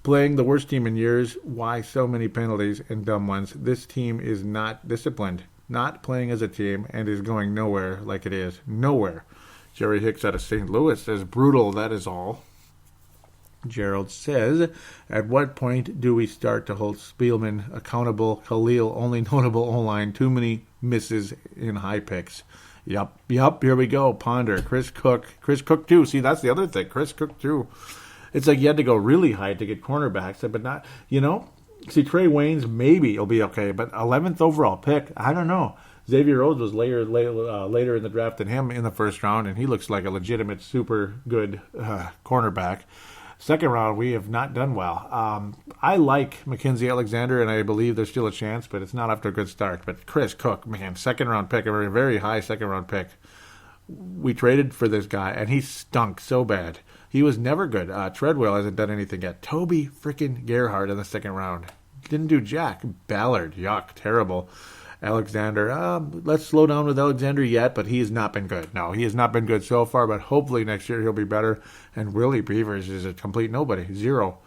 Playing the worst team in years. Why so many penalties and dumb ones? This team is not disciplined, not playing as a team, and is going nowhere like it is. Nowhere. Jerry Hicks out of St. Louis says, brutal, that is all. Gerald says, at what point do we start to hold Spielman accountable? Khalil, only notable O-line, too many misses in high picks. Yep, here we go. Ponder, Chris Cook too. See, that's the other thing. Chris Cook too. It's like you had to go really high to get cornerbacks, but not, see, Trey Waynes, maybe it'll be okay, but 11th overall pick, I don't know. Xavier Rhodes was later in the draft than him in the first round, and he looks like a legitimate, super good cornerback. Second round, we have not done well. I like Mackenzie Alexander, and I believe there's still a chance, but it's not after a good start. But Chris Cook, man, second-round pick, a very, very high second-round pick. We traded for this guy, and he stunk so bad. He was never good. Treadwell hasn't done anything yet. Toby freaking Gerhardt in the second round. Didn't do jack. Ballard, yuck, terrible. Alexander, let's slow down with Alexander yet, but he has not been good. No, he has not been good so far, but hopefully next year he'll be better. And Willie Beavers is a complete nobody, zero.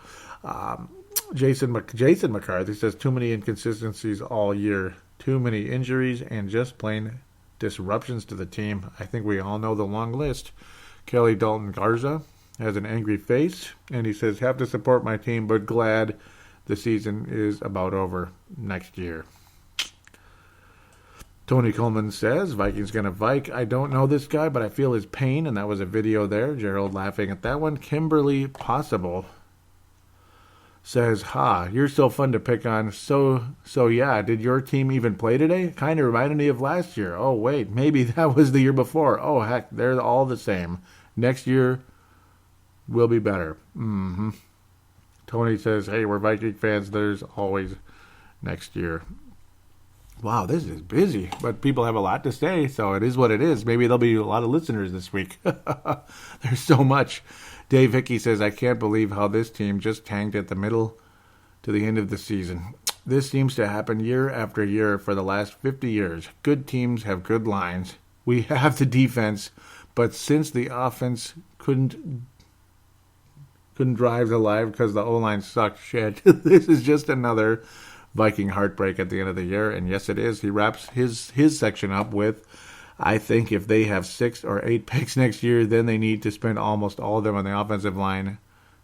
Jason McCarthy says too many inconsistencies all year, too many injuries, and just plain disruptions to the team. I think we all know the long list. Kelly Dalton Garza has an angry face, and he says, have to support my team, but glad the season is about over next year. Tony Coleman says, Vikings gonna Vike. I don't know this guy, but I feel his pain, and that was a video there. Gerald laughing at that one. Kimberly Possible says, you're so fun to pick on. So yeah, did your team even play today? Kind of reminded me of last year. Oh, wait, maybe that was the year before. Oh, heck, they're all the same. Next year will be better. Mm-hmm. Tony says, hey, we're Viking fans. There's always next year. Wow, this is busy, but people have a lot to say, so it is what it is. Maybe there'll be a lot of listeners this week. There's so much. Dave Hickey says, I can't believe how this team just tanked at the middle to the end of the season. This seems to happen year after year for the last 50 years. Good teams have good lines. We have the defense, but since the offense couldn't drive the line because the O-line sucked shit, this is just another Viking heartbreak at the end of the year, and yes, it is. He wraps his section up with, I think if they have 6 or 8 picks next year, then they need to spend almost all of them on the offensive line.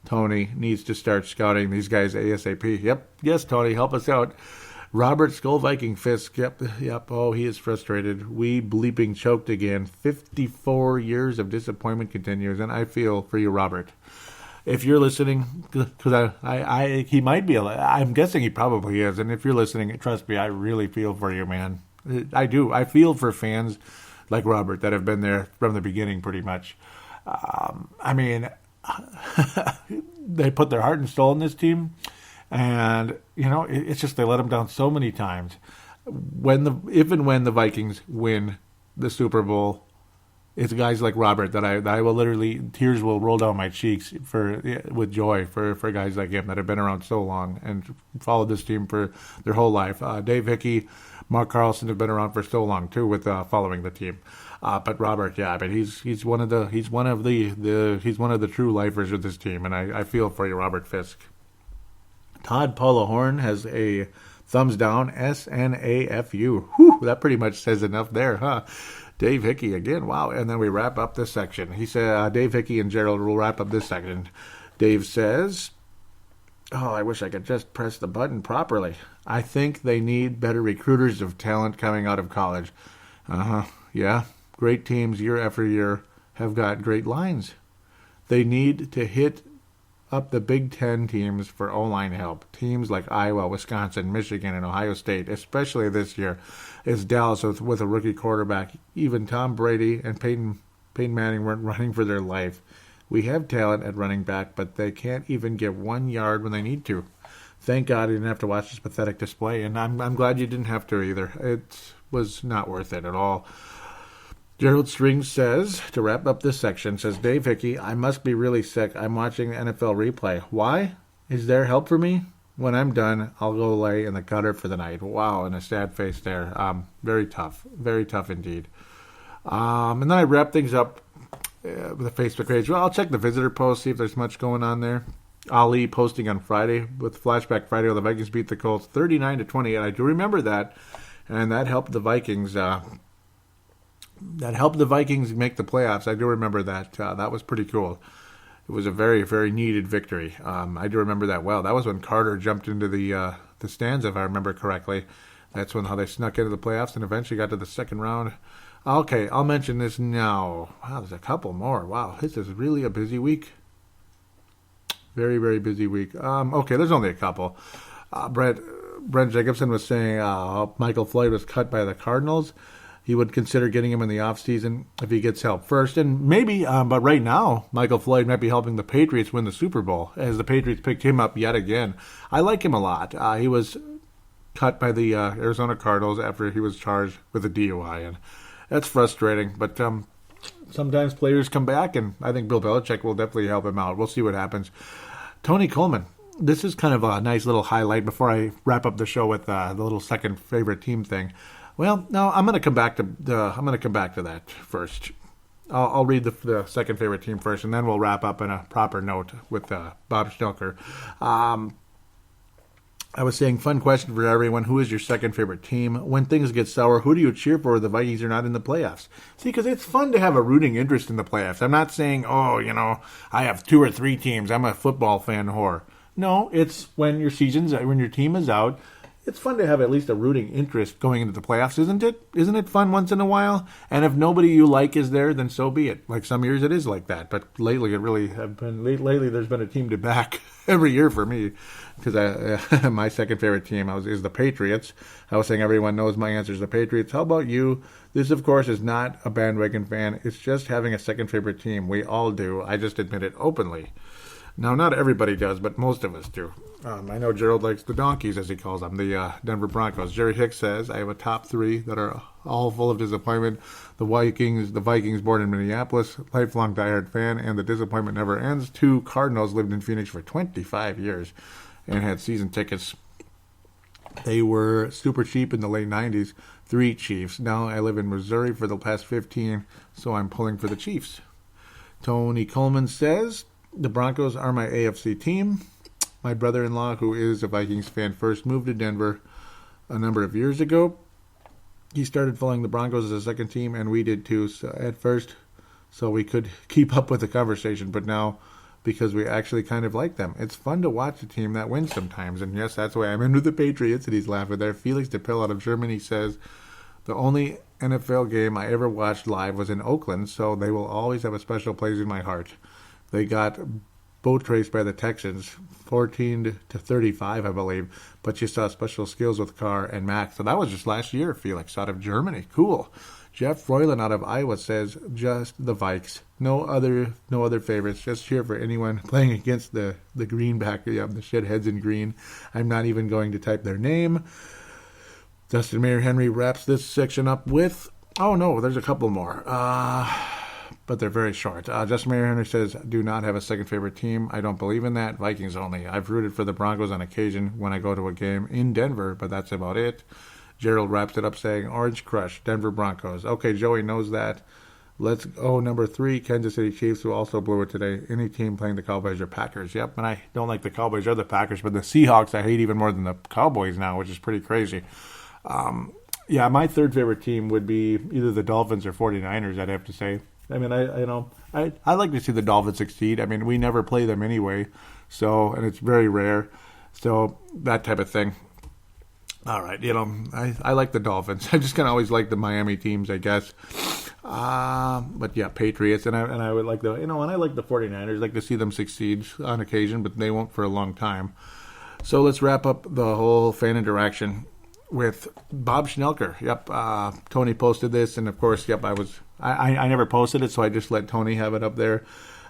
Tony needs to start scouting these guys ASAP. Yep, yes, Tony, help us out. Robert Skull Viking Fisk, yep, oh, he is frustrated. We bleeping choked again. 54 years of disappointment continues, and I feel for you, Robert. if you're listening, because he might be. I'm guessing he probably is. And if you're listening, trust me, I really feel for you, man. I do. I feel for fans like Robert that have been there from the beginning, pretty much. I mean, they put their heart and soul in this team, and it's just they let them down so many times. If and when the Vikings win the Super Bowl, it's guys like Robert that I will literally, tears will roll down my cheeks with joy for guys like him that have been around so long and followed this team for their whole life. Dave Hickey, Mark Carlson have been around for so long too with following the team. But Robert, yeah, but he's one of the true lifers of this team, and I feel for you, Robert Fisk. Todd Paula Horn has a thumbs down, SNAFU. Whew, that pretty much says enough there, huh? Dave Hickey again, wow. And then we wrap up this section. He said, Dave Hickey and Gerald will wrap up this section. Dave says, I wish I could just press the button properly. I think they need better recruiters of talent coming out of college. Yeah. Great teams year after year have got great lines. They need to hit up the Big Ten teams for O-line help. Teams like Iowa, Wisconsin, Michigan, and Ohio State, especially this year, is Dallas with a rookie quarterback. Even Tom Brady and Peyton Manning weren't running for their life. We have talent at running back, but they can't even get 1 yard when they need to. Thank God I didn't have to watch this pathetic display, and I'm glad you didn't have to either. It was not worth it at all. Gerald Strings says, to wrap up this section, says, Dave Hickey, I must be really sick. I'm watching NFL replay. Why? Is there help for me? When I'm done, I'll go lay in the gutter for the night. Wow, and a sad face there. Very tough indeed. And then I wrap things up with a Facebook page. Well, I'll check the visitor post, see if there's much going on there. Ali posting on Friday with Flashback Friday where the Vikings beat the Colts 39-28. I do remember that, and that helped the Vikings. That helped the Vikings make the playoffs. I do remember that. That was pretty cool. It was a very, very needed victory. I do remember that well. That was when Carter jumped into the stands, if I remember correctly. That's how they snuck into the playoffs and eventually got to the second round. Okay, I'll mention this now. Wow, there's a couple more. Wow, this is really a busy week. Very, very busy week. Okay, there's only a couple. Brent Jacobson was saying Michael Floyd was cut by the Cardinals. He would consider getting him in the offseason if he gets help first. And maybe, but right now, Michael Floyd might be helping the Patriots win the Super Bowl, as the Patriots picked him up yet again. I like him a lot. He was cut by the Arizona Cardinals after he was charged with a DUI, and that's frustrating. But sometimes players come back, and I think Bill Belichick will definitely help him out. We'll see what happens. Tony Coleman. This is kind of a nice little highlight before I wrap up the show with the little second favorite team thing. Well, no, I'm going to come back to that first. I'll read the second favorite team first, and then we'll wrap up in a proper note with Bob Schnelker. I was saying, fun question for everyone. Who is your second favorite team? When things get sour, who do you cheer for? The Vikings are not in the playoffs. See, because it's fun to have a rooting interest in the playoffs. I'm not saying, I have 2 or 3 teams. I'm a football fan whore. No, it's when your team is out. It's fun to have at least a rooting interest going into the playoffs, isn't it? Isn't it fun once in a while? And if nobody you like is there, then so be it. Like some years it is like that, but lately there's been a team to back every year for me, because my second favorite team is the Patriots. I was saying everyone knows my answer is the Patriots. How about you? This, of course, is not a bandwagon fan. It's just having a second favorite team. We all do. I just admit it openly. Now, not everybody does, but most of us do. I know Gerald likes the Donkeys, as he calls them, the Denver Broncos. Jerry Hicks says, I have a top 3 that are all full of disappointment. The Vikings born in Minneapolis, lifelong diehard fan, and the disappointment never ends. 2 Cardinals lived in Phoenix for 25 years and had season tickets. They were super cheap in the late 90s. 3 Chiefs. Now I live in Missouri for the past 15, so I'm pulling for the Chiefs. Tony Coleman says, the Broncos are my AFC team. My brother-in-law, who is a Vikings fan, first moved to Denver a number of years ago. He started following the Broncos as a second team, and we did too at first, so we could keep up with the conversation. But now, because we actually kind of like them, it's fun to watch a team that wins sometimes. And yes, that's why I'm into the Patriots, and he's laughing there. Felix DePill out of Germany says, the only NFL game I ever watched live was in Oakland, so they will always have a special place in my heart. They got boat race by the Texans, 14-35, I believe. But you saw special skills with Carr and Mack. So that was just last year, Felix, out of Germany. Cool. Jeff Froylan out of Iowa says, just the Vikes. No other favorites. Just cheer for anyone playing against the greenback. Yeah, the shitheads in green. I'm not even going to type their name. Justin Mayer Henry wraps this section up with, oh no, there's a couple more. But they're very short. Justin Mayer Henry says, do not have a second favorite team. I don't believe in that. Vikings only. I've rooted for the Broncos on occasion when I go to a game in Denver, but that's about it. Gerald wraps it up saying, Orange Crush, Denver Broncos. Okay, Joey knows that. Let's go. Number 3, Kansas City Chiefs, who also blew it today. Any team playing the Cowboys or Packers. Yep, and I don't like the Cowboys or the Packers, but the Seahawks I hate even more than the Cowboys now, which is pretty crazy. Yeah, my third favorite team would be either the Dolphins or 49ers, I'd have to say. I mean, I like to see the Dolphins succeed. I mean, we never play them anyway, so, and it's very rare. So, that type of thing. All right, I like the Dolphins. I just kind of always like the Miami teams, I guess. But yeah, Patriots, and I would like and I like the 49ers. Like to see them succeed on occasion, but they won't for a long time. So let's wrap up the whole fan interaction with Bob Schnelker. Yep, Tony posted this, and of course, yep, I never posted it, so I just let Tony have it up there.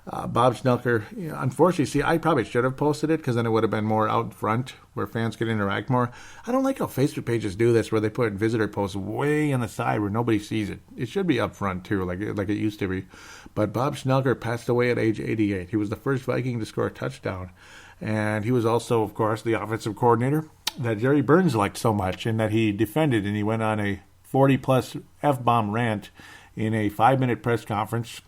Bob Schnelker, unfortunately, see, I probably should have posted it because then it would have been more out front where fans could interact more. I don't like how Facebook pages do this where they put visitor posts way on the side where nobody sees it. It should be up front too, like it used to be. But Bob Schnelker passed away at age 88. He was the first Viking to score a touchdown. And he was also, of course, the offensive coordinator that Jerry Burns liked so much and that he defended, and he went on a 40-plus F-bomb rant in a 5-minute press conference,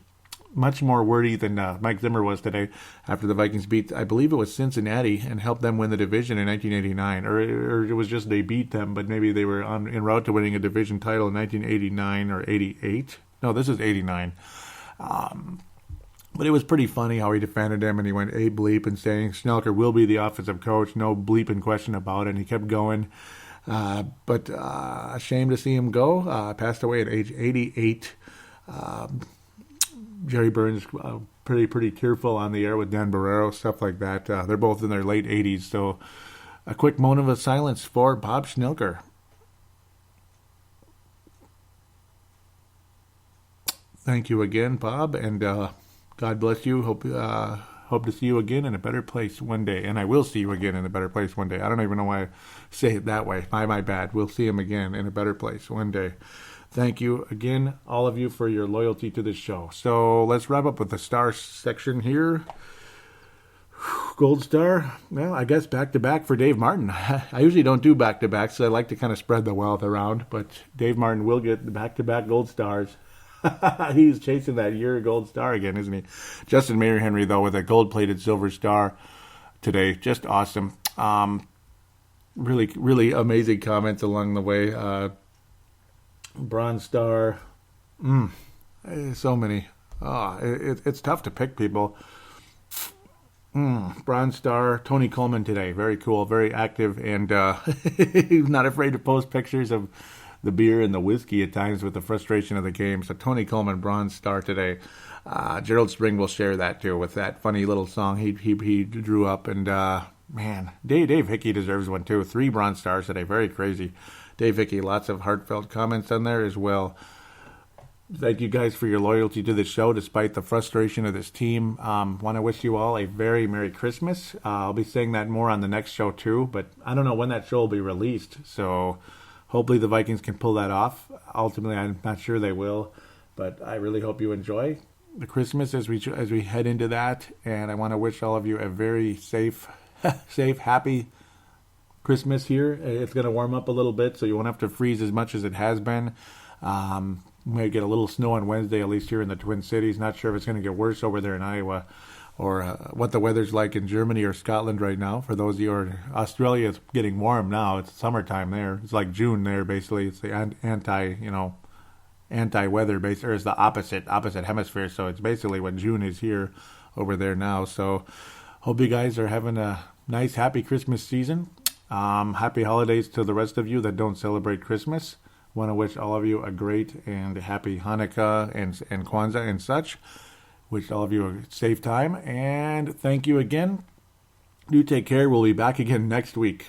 much more wordy than Mike Zimmer was today after the Vikings beat, I believe it was Cincinnati, and helped them win the division in 1989. Or it was just they beat them, but maybe they were en route to winning a division title in 1989 or 88. No, this is 89. But it was pretty funny how he defended him, and he went a bleep and saying Schnelker will be the offensive coach, no bleep in question about it, and he kept going. But a shame to see him go. Passed away at age 88. Jerry Burns, pretty tearful on the air with Dan Barrero, stuff like that. They're both in their late 80s, so a quick moment of silence for Bob Schnelker. Thank you again, Bob, and God bless you. Hope to see you again in a better place one day, and I will see you again in a better place one day. I don't even know why I say it that way. My bad. We'll see him again in a better place one day. Thank you again, all of you, for your loyalty to this show. So let's wrap up with the star section here. Gold star, well, I guess back-to-back for Dave Martin. I usually don't do back-to-backs, so I like to kind of spread the wealth around, but Dave Martin will get the back-to-back gold stars. He's chasing that year gold star again, isn't he? Justin Mayer Henry, though, with a gold-plated silver star today. Just awesome. Really, really amazing comments along the way. Bronze star. So many. It's tough to pick people. Bronze star. Tony Coleman today. Very cool, very active, and he's not afraid to post pictures of the beer and the whiskey at times with the frustration of the game. So Tony Coleman, bronze star today. Gerald Spring will share that too with that funny little song he drew up. And man, Dave Hickey deserves one too. 3 bronze stars today. Very crazy. Dave Hickey, lots of heartfelt comments on there as well. Thank you guys for your loyalty to the show despite the frustration of this team. Want to wish you all a very Merry Christmas. I'll be saying that more on the next show too, but I don't know when that show will be released. So hopefully the Vikings can pull that off. Ultimately, I'm not sure they will, but I really hope you enjoy the Christmas as we head into that. And I want to wish all of you a very safe, happy Christmas here. It's going to warm up a little bit, so you won't have to freeze as much as it has been. May get a little snow on Wednesday, at least here in the Twin Cities. Not sure if it's going to get worse over there in Iowa or what the weather's like in Germany or Scotland right now. For those of you who are, Australia is getting warm now. It's summertime there. It's like June there, basically. It's the anti-weather, basically, or it's the opposite hemisphere. So it's basically what June is here over there now. So hope you guys are having a nice, happy Christmas season. Happy holidays to the rest of you that don't celebrate Christmas. Want to wish all of you a great and happy Hanukkah and Kwanzaa and such. Wish all of you a safe time, and thank you again. Do take care. We'll be back again next week.